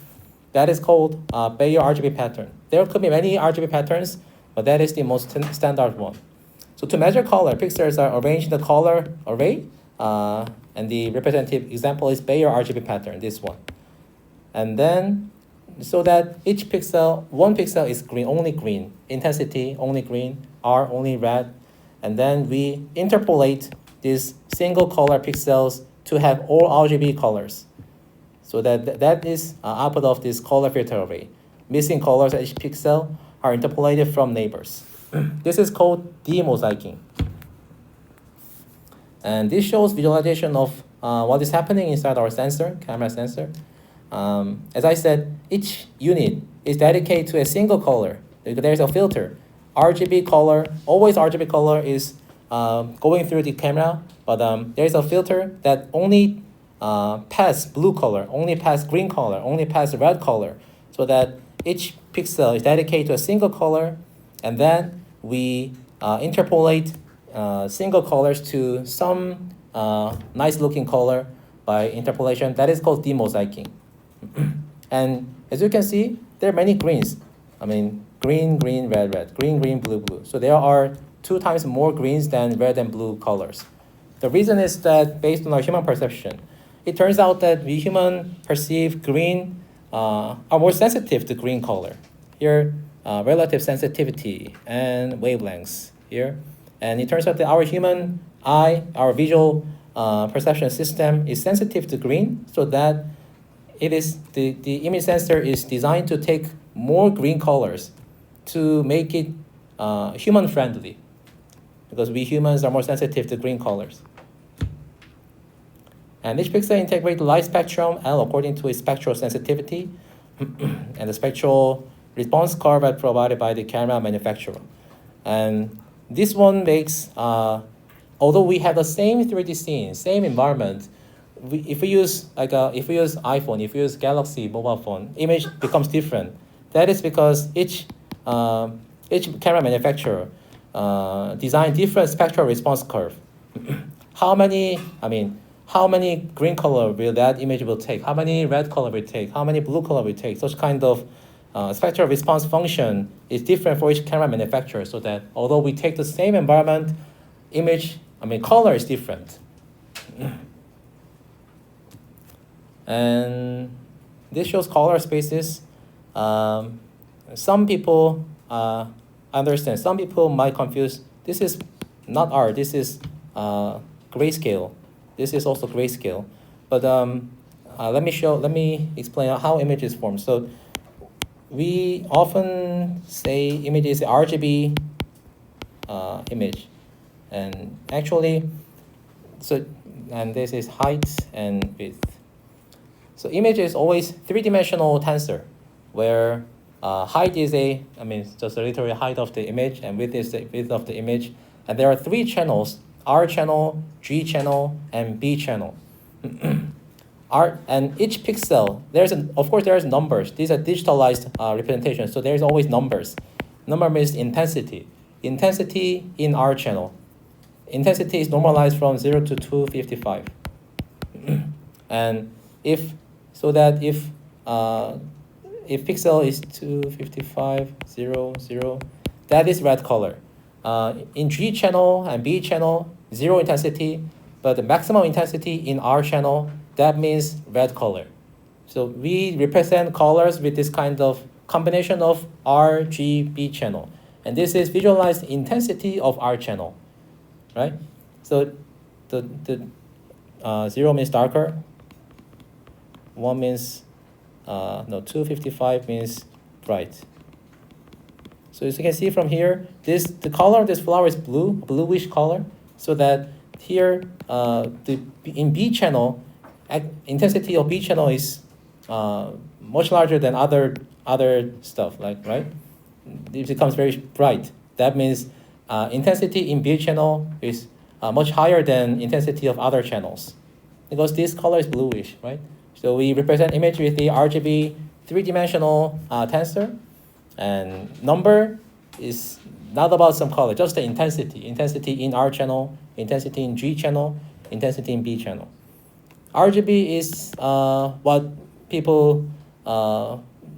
That is called Bayer RGB pattern. There could be many RGB patterns, but that is the most standard one. So to measure color, pixels are arranged in the color array, and the representative example is Bayer RGB pattern, this one. And then, so that each pixel, one pixel is green, only green, intensity only green, R only red, and then we interpolate these single color pixels to have all RGB colors. So that is output of this color filter array. Missing colors at each pixel are interpolated from neighbors. This is called demosaicing. And this shows visualization of what is happening inside our sensor, camera sensor. As I said, each unit is dedicated to a single color. There's a filter. RGB color, always RGB color is going through the camera, but there's a filter that only pass blue color, only pass green color, only pass red color, so that each pixel is dedicated to a single color, and then we interpolate single colors to some nice looking color by interpolation. That is called demosaicing. And as you can see, there are many greens. Green, green, red, red, green, green, blue, blue. So there are 2 times more greens than red and blue colors. The reason is that based on our human perception, it turns out that we human perceive green, are more sensitive to green color. Here, relative sensitivity and wavelengths here. And it turns out that our human eye, our visual perception system is sensitive to green, so that it is the image sensor is designed to take more green colors to make it human friendly, because we humans are more sensitive to green colors. And each pixel integrates light spectrum L according to its spectral sensitivity and the spectral response curve provided by the camera manufacturer. And this one makes, although we have the same 3D scene, same environment, if we use iPhone, if we use Galaxy mobile phone, image becomes different. That is because each camera manufacturer designed different spectral response curve. How many green color will that image will take? How many red color will take? How many blue color will take? Such kind of spectral response function is different for each camera manufacturer, so that although we take the same environment, color is different. And this shows color spaces. Some people understand. Some people might confuse. This is not art. This is grayscale. This is also grayscale. But let me explain how images form. So we often say image is RGB image, and actually, and this is height and width. So image is always 3-dimensional tensor, where height is just the literal height of the image, and width is the width of the image. And there are 3 channels: R channel, G channel, and B channel. And each pixel, there's numbers. These are digitalized representations, so there's always numbers. Number means intensity. Intensity in R channel. intensity is normalized from 0 to 255. And if pixel is 255, 0, 0, that is red color. In G channel and B channel, 0 intensity, but the maximum intensity in R channel, that means red color. So we represent colors with this kind of combination of R, G, B channel. And this is visualized intensity of R channel, right? So the 0 means darker, 1 means, 255 means bright. So as you can see from here, the color of this flower is blue, bluish color, so that here in B channel, intensity of B channel is much larger than other stuff, like, right? It becomes very bright. That means intensity in B channel is much higher than intensity of other channels, because this color is bluish, right? So we represent image with the RGB three-dimensional tensor, and number is not about some color, just the intensity. Intensity in R channel, intensity in G channel, intensity in B channel. RGB is what people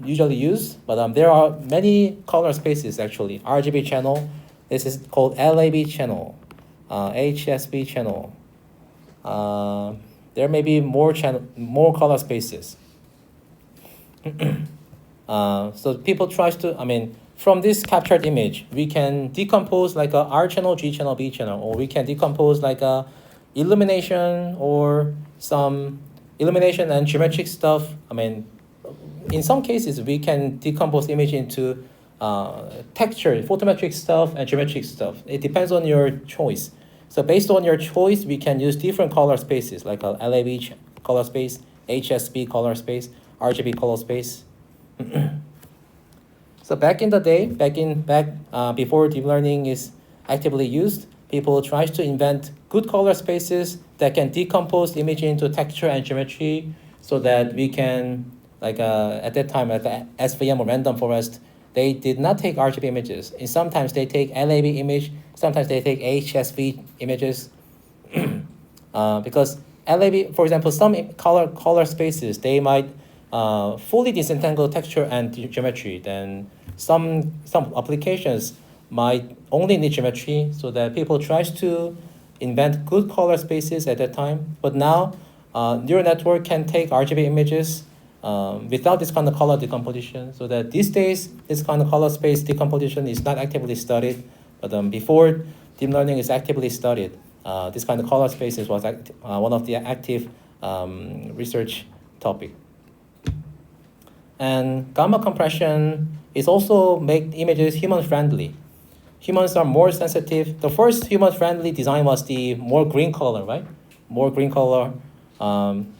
usually use, but there are many color spaces actually. RGB channel, this is called LAB channel, HSB channel. There may be more color spaces. So people try to, from this captured image, we can decompose like a R channel, G channel, B channel, or we can decompose like a illumination or some illumination and geometric stuff. In some cases, we can decompose image into texture, photometric stuff, and geometric stuff. It depends on your choice. So based on your choice, we can use different color spaces, like a LAB color space, HSB color space, RGB color space. So back in the day, before deep learning is actively used, people try to invent good color spaces that can decompose image into texture and geometry, so that we can, at that time at the SVM or random forest, they did not take RGB images. And sometimes they take LAB image, sometimes they take HSV images. Because LAB, for example, some color spaces, they might fully disentangle texture and geometry. Then some applications might only need geometry, so that people try to invent good color spaces at that time. But now, neural network can take RGB images without this kind of color decomposition, so that these days, this kind of color space decomposition is not actively studied. But before deep learning is actively studied, this kind of color spaces was one of the active research topic. And gamma compression is also make images human-friendly. Humans are more sensitive. The first human-friendly design was the more green color, right? More green color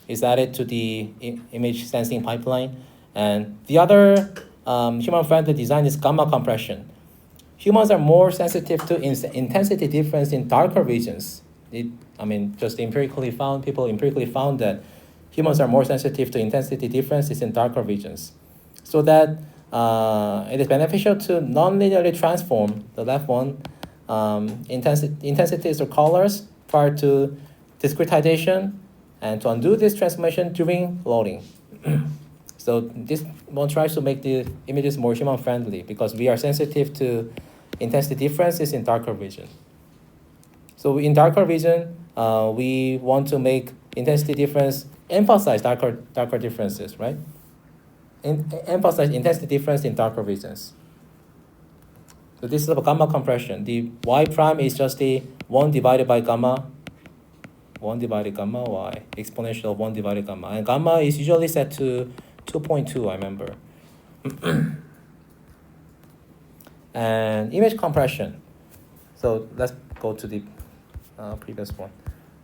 is added to the image sensing pipeline. And the other human-friendly design is gamma compression. Humans are more sensitive to intensity difference in darker regions. People empirically found that humans are more sensitive to intensity differences in darker regions. So that it is beneficial to non-linearly transform the left one intensities or colors prior to discretization, and to undo this transformation during loading. So this one tries to make the images more human-friendly, because we are sensitive to intensity differences in darker region. So in darker region, we want to make intensity difference emphasize darker differences, right? Emphasize intensity difference in darker regions. So this is a gamma compression. The y prime is just the 1 divided by gamma, 1 divided gamma y, exponential of 1 divided gamma. And gamma is usually set to 2.2, I remember. And image compression. So let's go to the previous one.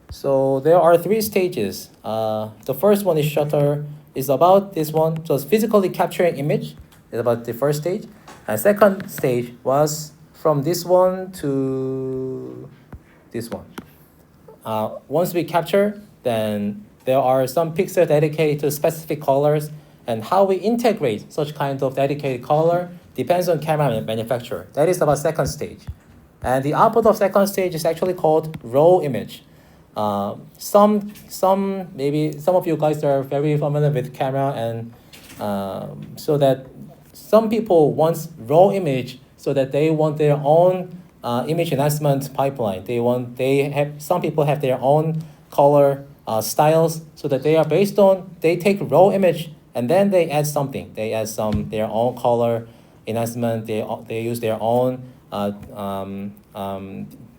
So there are 3 stages. The first one is shutter, is about this one. So it's physically capturing image, is about the first stage. And second stage was from this one to this one. Once we capture, then there are some pixels dedicated to specific colors, and how we integrate such kind of dedicated color depends on camera manufacturer. That is about second stage. And the output of second stage is actually called raw image. Maybe some of you guys are very familiar with camera, and so that some people want raw image so that they want their own image enhancement pipeline. Some people have their own color styles, so that they take raw image and then they add something. They add their own color enhancement. They use their own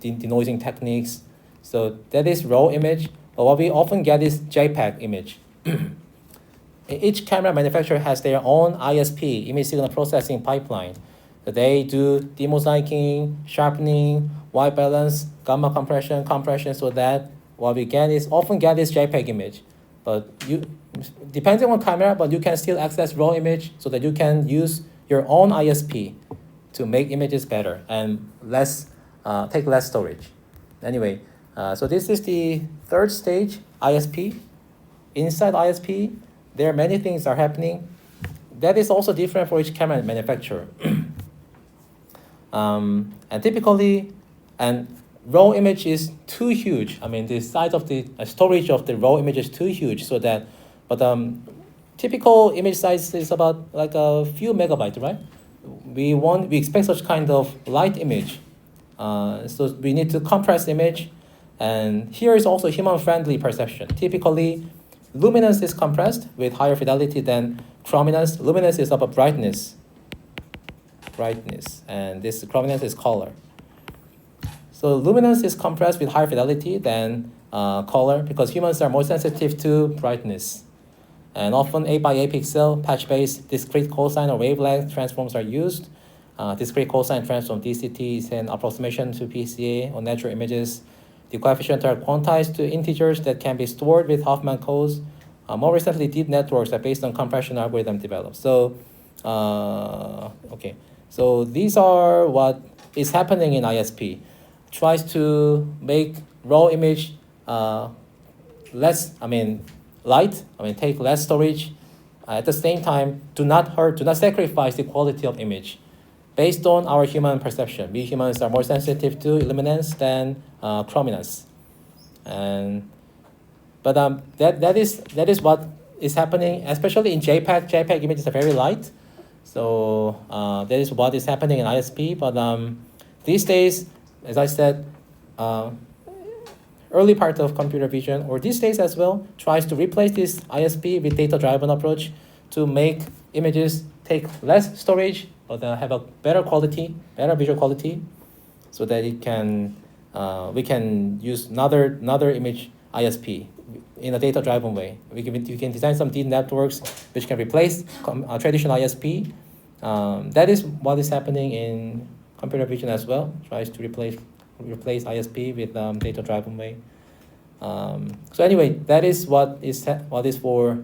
denoising techniques. So that is raw image. But what we often get is JPEG image. Each camera manufacturer has their own ISP, image signal processing pipeline. So they do demosaicing, sharpening, white balance, gamma compression, so that what we often get is JPEG image. But depending on camera, but you can still access raw image so that you can use your own ISP to make images better and take less storage. Anyway, so this is the third stage, ISP. Inside ISP, there are many things are happening. That is also different for each camera manufacturer. And typically, raw image is too huge. I mean, the size of the storage of the raw image is too huge, so that, but typical image size is about like a few megabytes, right? We expect such kind of light image. So we need to compress image, and here is also human-friendly perception. Typically, luminance is compressed with higher fidelity than chrominance. Luminance is about brightness, and this chrominance is color. So luminance is compressed with higher fidelity than color because humans are more sensitive to brightness. And often 8 by 8 pixel patch-based discrete cosine or wavelength transforms are used. Discrete cosine transform DCT is an approximation to PCA on natural images. The coefficients are quantized to integers that can be stored with Hoffman codes. More recently, deep networks are based on compression algorithm developed. So, okay. So these are what is happening in ISP. Tries to make raw image light. Take less storage. At the same time, do not sacrifice the quality of image. Based on our human perception, we humans are more sensitive to luminance than chrominance, but that is what is happening, especially in JPEG. JPEG images are very light, so that is what is happening in ISP. But these days, as I said, early part of computer vision, or these days as well, tries to replace this ISP with data-driven approach to make images take less storage, but have a better visual quality, so that we can use another image ISP in a data-driven way. We can design some deep networks which can replace traditional ISP. That is what is happening in computer vision as well. Tries to replace ISP with data-driven way. So anyway, that is what is for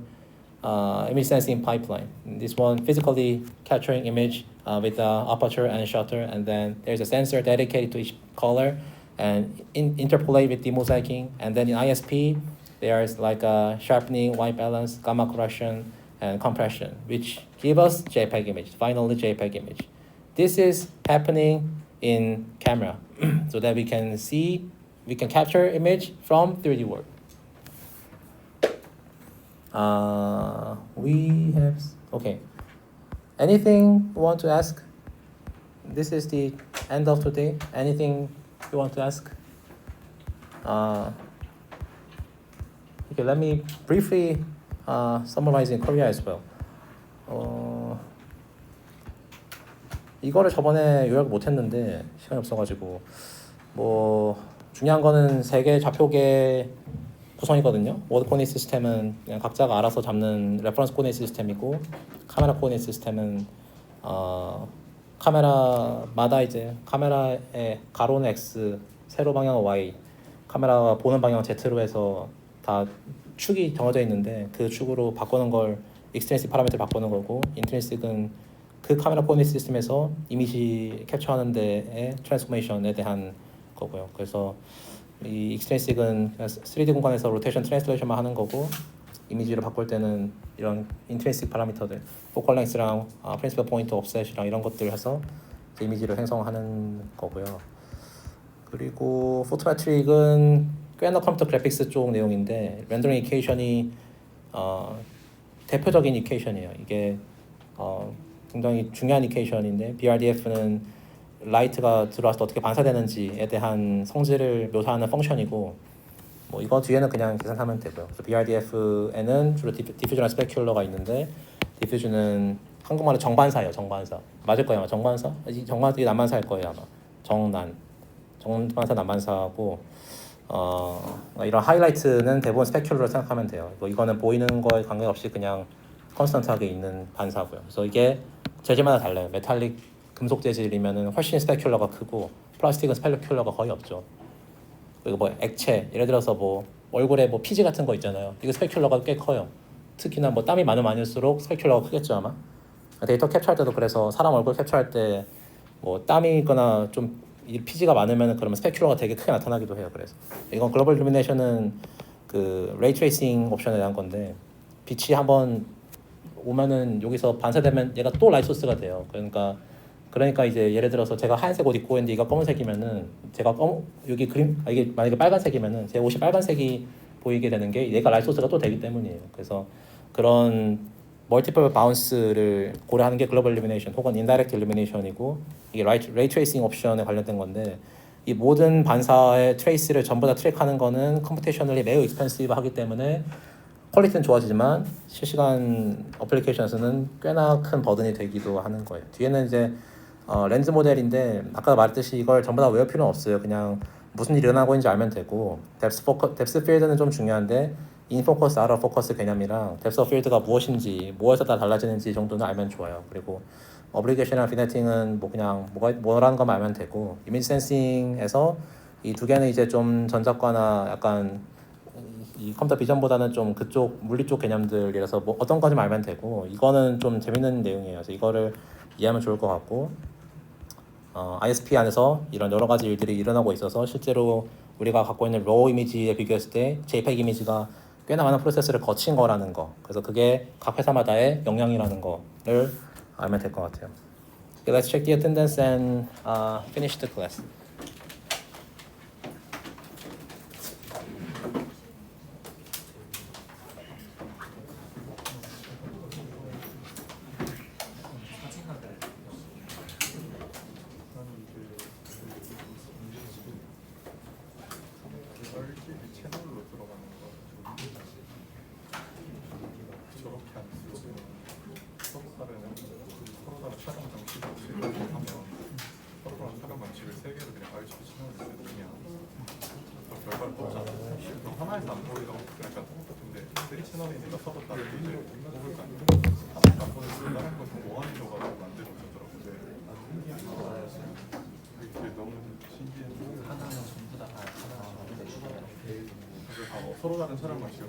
image sensing pipeline. This one physically capturing image with the aperture and shutter, and then there's a sensor dedicated to each color and interpolate with demosaicing. And then in ISP, there's like a sharpening, white balance, gamma correction, and compression, which give us JPEG image, finally JPEG image. This is happening in camera so that we can capture image from 3D world. Okay. Anything you want to ask? This is the end of today. Anything you want to ask? Okay, let me briefly summarize in Korea as well. 이거를 저번에 요약 못했는데 시간이 없어가지고 뭐 중요한 거는 세 개 좌표계 구성이거든요. 워드 코디네이트 시스템은 그냥 각자가 알아서 잡는 레퍼런스 코디네이트 시스템이고, 카메라 코디네이트 시스템은 카메라마다 이제 카메라의 가로는 X, 세로 방향은 Y, 카메라가 보는 방향은 Z로 해서 다 축이 정해져 있는데 그 축으로 바꾸는 걸 익스트린식 파라미터 바꾸는 거고, 인트린식은 그 카메라 코디네이트 시스템에서 이미지 캡처하는 데의 트랜스포메이션에 대한 거고요. 그래서 이 익스트린식은 3D 공간에서 로테이션 트랜슬레이션만 하는 거고, 이미지를 바꿀 때는 이런 인트린식 파라미터들, 포컬 랭스랑 프린시플 포인트 옵셋이랑 이런 것들 해서 이미지를 생성하는 거고요. 그리고 포토메트릭은 꽤나 컴퓨터 그래픽스 쪽 내용인데 렌더링 이퀘이션이 대표적인 이퀘이션이에요. 이게 굉장히 중요한 이퀘이션인데 BRDF는 라이트가 들어와서 어떻게 반사되는지에 대한 성질을 묘사하는 펑션이고 뭐 이거 뒤에는 그냥 계산하면 되고요. 그래서 BRDF에는 주로 디퓨전과 스페큘러가 있는데 디퓨전은 한국말로 정반사예요. 정반사 맞을 거예요. 아마 정반사? 정반사 난반사일 거예요. 아마 정반사 난반사하고 이런 하이라이트는 대부분 스페큘러로 생각하면 돼요. 이거는 보이는 거에 관계없이 그냥 컨스턴트하게 있는 반사고요. 그래서 이게 재질마다 달라요. 메탈릭 금속 재질이면은 훨씬 스페큘러가 크고 플라스틱은 스페큘러가 거의 없죠. 그리고 뭐 액체 예를 들어서 뭐 얼굴에 뭐 피지 같은 거 있잖아요. 이거 스페큘러가 꽤 커요. 특히나 뭐 땀이 많으면 많을수록 스페큘러가 크겠죠 아마. 데이터 캡처할 때도 그래서 사람 얼굴 캡처할 때 뭐 땀이 있거나 좀 피지가 많으면 그러면 스페큘러가 되게 크게 나타나기도 해요. 그래서 이건 글로벌 일루미네이션은 그 레이 트레이싱 옵션에 대한 건데 빛이 한번 오면은 여기서 반사되면 얘가 또 라이트 소스가 돼요. 그러니까 이제 예를 들어서 제가 하얀색 옷 입고 있는데 이가 검은색이면은 제가 여기 그림 이게 만약에 빨간색이면은 제 옷이 빨간색이 보이게 되는 게 얘가 라이트 소스가 또 되기 때문이에요. 그래서 그런 멀티플 바운스를 고려하는 게 글로벌 일루미네이션 혹은 인다이렉트 일루미네이션이고 이게 레이 트레이싱 옵션에 관련된 건데 이 모든 반사의 트레이스를 전부 다 트랙하는 거는 컴퓨테이셔널리 매우 익스펜시브하기 때문에 퀄리티는 좋아지지만 실시간 어플리케이션에서는 꽤나 큰 버든이 되기도 하는 거예요. 뒤에는 이제 렌즈 모델인데 아까 말했듯이 이걸 전부 다 외울 필요는 없어요. 그냥 무슨 일이 일어나고 있는지 알면 되고 뎁스 필드는 좀 중요한데 인포커스, 아웃 포커스 개념이랑 뎁스 필드가 무엇인지 무엇에 따라 달라지는지 정도는 알면 좋아요. 그리고 어블리게이션이랑 비네팅은 뭐 그냥 뭐라는 것만 알면 되고 이미지 센싱에서 이 두 개는 이제 좀 전작과나 약간 이 컴퓨터 비전보다는 좀 그쪽 물리 쪽 개념들이라서 뭐 어떤 건지 알면 되고 이거는 좀 재밌는 내용이에요. 그래서 이거를 이해하면 좋을 것 같고 ISP 안에서 이런 여러 가지 일들이 일어나고 있어서 실제로 우리가 갖고 있는 로우 이미지에 비교했을 때 JPEG 이미지가 꽤나 많은 프로세스를 거친 거라는 거. 그래서 그게 각 회사마다의 역량이라는 거를 알면 될 것 같아요. Okay, let's check the attendance and finish the class. 하나에서 안 보이던 그러니까 근데 3채널이니까 서로 다른 분들 뽑을 거 아니에요. 안 보는 다른 거좀 모아서 만들어 주더라고요. 이게 너무 신기해서 하나는 전부 다 서로 다른 촬영만 찍어.